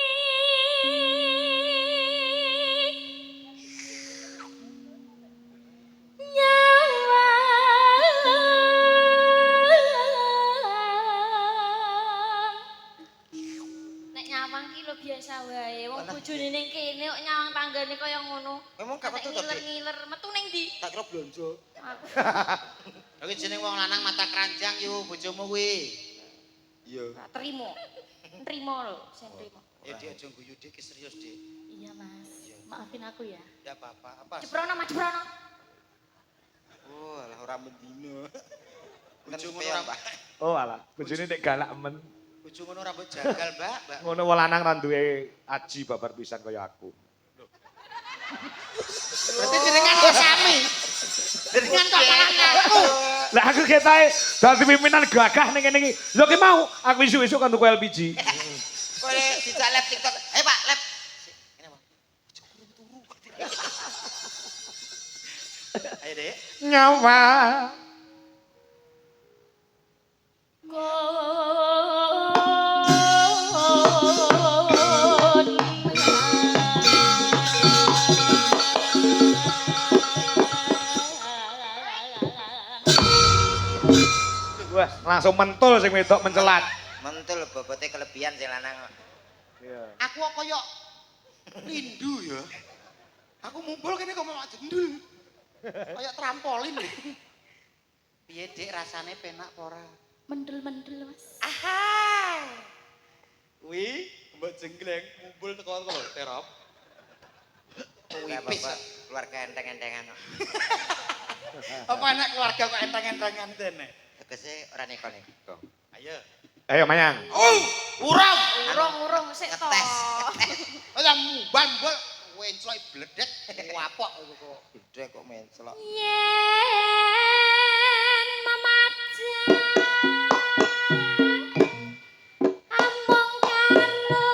nyawa Memang gak metu to, Dik? Ngiler-ngiler, metu ning ndi? Tak kira blonjo. Aku. Lagi jeneng wong lanang mata keranjang yuk bojomu kuwi. Iya. Tak terima. Terima lho, sen terima. Ya dia aja guyu Dik, serius Dik. Iya, Mas. Maafin aku ya. Ya apa-apa. Jeprono, Mas, jeprono. Oh, alah ora mendino. Bojomu Kan ora Pak. Oh alah, bojone nek galak men. bojomu ora mbok jagal, Mbak. Ngono wong lanang ra duwe aji babar pisan kaya aku. Berarti jenengan kok sami. Jenengan kok malah ngaku. Lah aku ketae dadi pimpinan gagah ning kene iki. Lho ki mau aku isuk-isuk kan tuku LPG. Kowe dijak live TikTok. Pak, live. Ini apa? Ayo, Dek. Nyawa. Wah, langsung mentul sing wedok mencelat. Mentul bobote kelebihan sing lanang. Iya. Aku kok koyo lindu ya. Aku mumpul kene kok malah jendul. Kayak trampolin lho. Piye Dik rasane penak apa ora? Mendel-mendel, Mas. Kuwi mbok jenggleng mumpul teko terop. Wipis keluarga enteng-entengan. Apa enak keluarga kok enteng-entengan tene? Tegese ora neko-neko. Ayo. Ayo Mayang. Urang. Urung sik to. Ngetes. Ora mbambol wenclok bledek wapok kok. Gede kok mencelok. Yen memajan among karo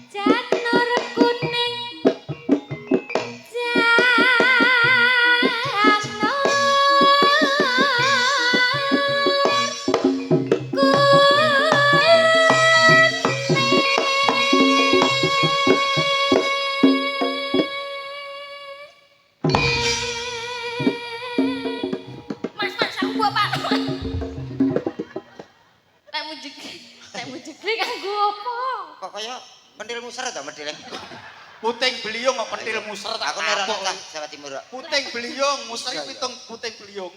janur kuning Mas, aku bapak. Temu jegli kanggo apa? Kok kaya pentil muser to medile. Puting beliung kok pentil muser tak Aku merah kapok. tak Jawa Timur. Kok. Puting beliung, museri pitung puting beliung.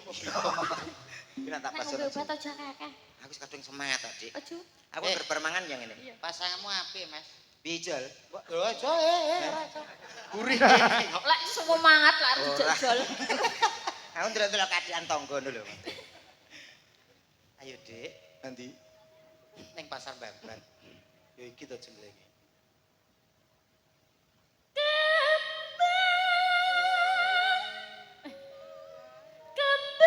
Kira tak Nek pas. ngombe obat aja kakek. Aku kadung semangat kok, Dik. Ojo. Aku Eh. berpermangan yang ini. Pasanganmu apik, Mas. Bijol. Lho aja ora aja. Gurih. Lek semangat lek arep dijajal. Aku ndelok-ndelok keadaan tangga lho. Ayo, Dik. Nanti Ning pasar Babat. Yo iki to jenenge.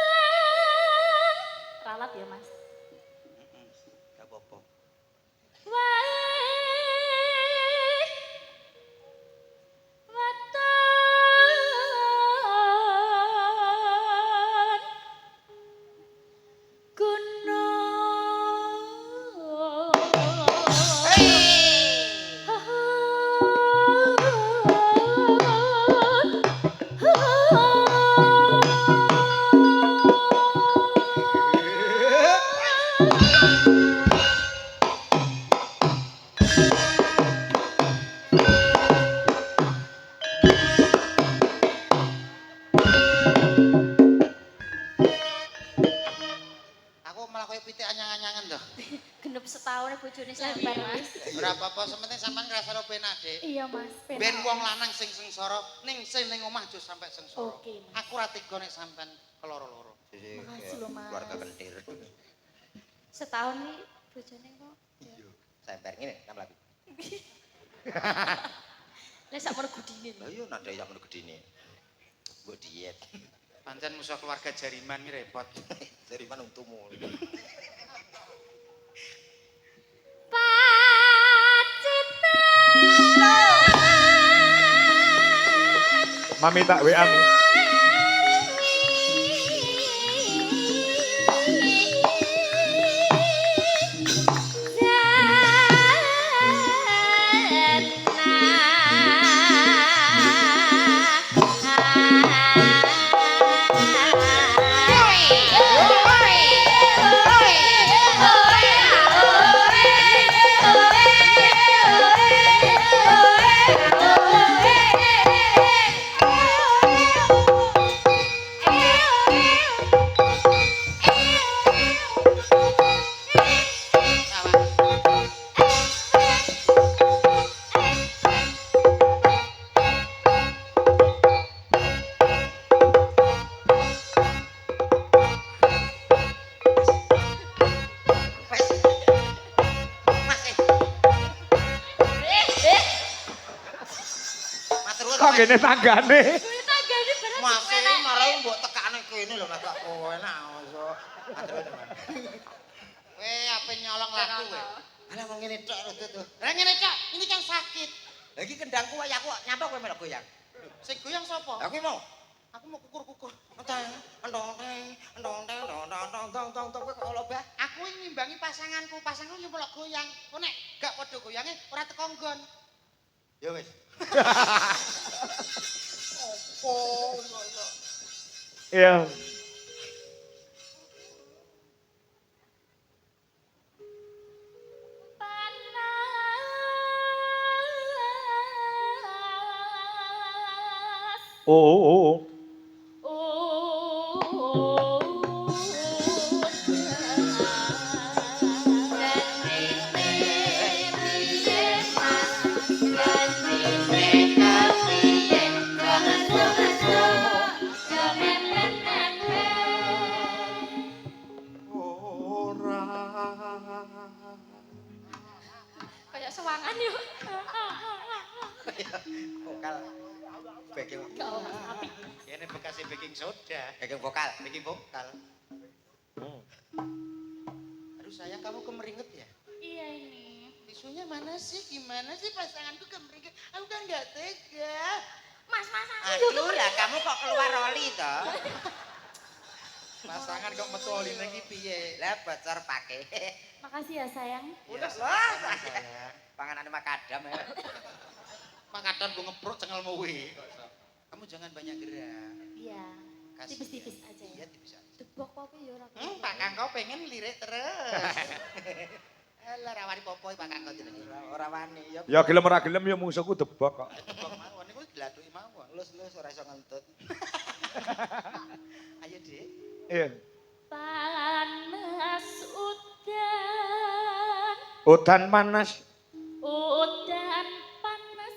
Kembang. Ralat ya, Mas. Gak apa-apa. Wae. Waton. Aku malah koyo pitik anyang-anyangan to. Genep setahun bojone sampean, Mas. Ora apa-apa, sementing sampean ngrasakno penak, Dik. Iya, Mas. Ben wong lanang sing sengsara ning sing ning omah aja sampe sengsara. Oke, Mas. Aku ra tega nek sampean keloro-loro. Makasih lho, Mas. keluarga kentir. Setahun nih bojone kok. Sampai ngene tam lagi. Lah sak menawa gudine. Lah iya nada yang ngono gedine. Mbok diet. Pancen musuh keluarga Jariman iki repot. Dari mana untumu? Mami tak WA mi. Oh, Kene tanggane. Kuwi tanggane bener. Masih marai mbok tekane kene lho nek gak kowe enak iso. Kowe ape nyolong laku kowe? Alah wong ngene tok lho tuh. Lah ngene cok, ini kan sakit. Lah iki kendangku wae aku nyapa kowe melok goyang. Sing goyang sapa? Aku mau. Aku mau kukur-kukur. Kowe kok lobah. Aku ini ngimbangi pasanganku, pasanganku yo melok goyang. Kok nek gak padha goyange ora teko nggon. Ya wis. Opo? Iya. Panas. Oh. Kayak sewangan yuk. Vokal. Backing Kau Mas Apik. Ini bekas baking soda, backing vokal. baking vokal. Aduh sayang kamu kemeringet ya? Iya ini. Tisunya mana sih? Gimana sih pasanganku kemeringet? Aku kan nggak tega. Mas Aduh lah kamu kok keluar roli toh? Pasangan kok metu oli lagi piye? Lah bocor pake. Makasih ya sayang. Udah Sama sayang. panganan makadam ya. Makadan gue ngeprut cengelmu wi. Kamu jangan banyak gerak. Iya. Kasihan. Tipis-tipis aja Iya ya. tipis aja. Debok apa ya ora. Pak Kangkau pengen lirik terus. Alah rawani popoy Pak Kangkau jenenge. Ora wani ya. Ya gelem ora gelem ya musuhku debak kok. Kok mawon niku diladuki mawon. Lus ora iso ngentut. Ayo, Dik. Iya. Panas udan. Udan panas. Udan panas.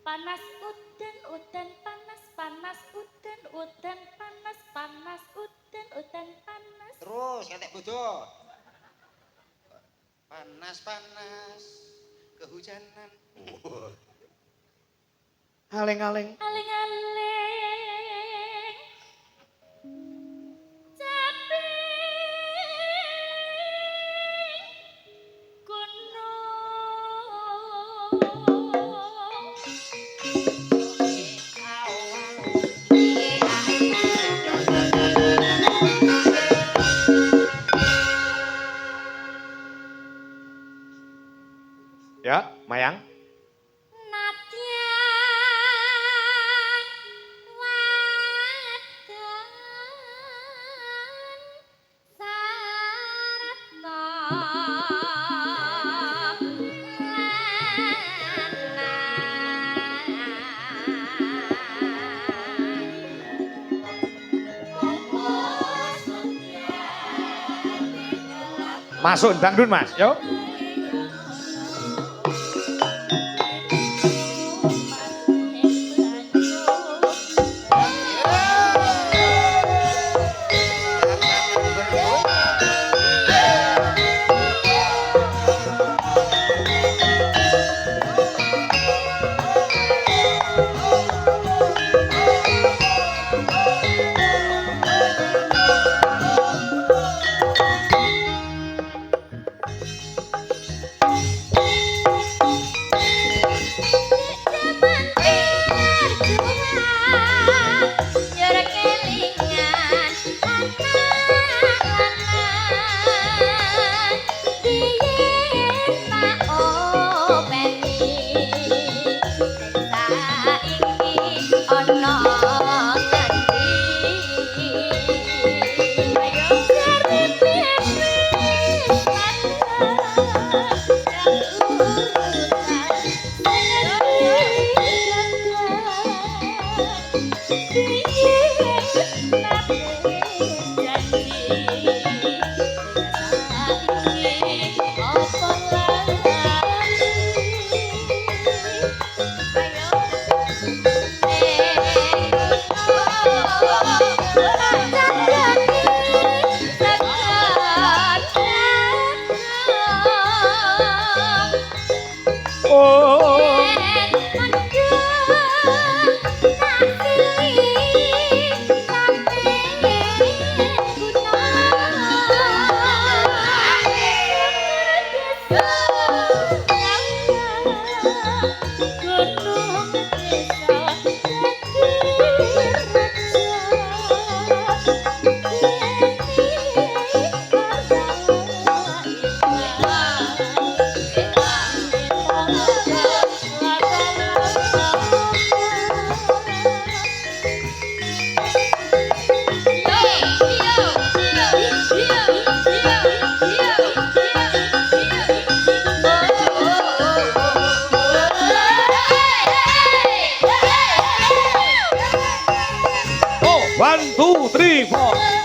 Panas udan, udan panas, panas udan, udan panas, panas udan, udan panas. Terus ketek bodoh. Panas-panas kehujanan. Aling-aling. Aling-aling. Caping gunung. Ya, Mayang. Nadyan wadan sarta Masuk dangdut, Mas. Yo. Oh. Oh, 1, 2, 3, 4.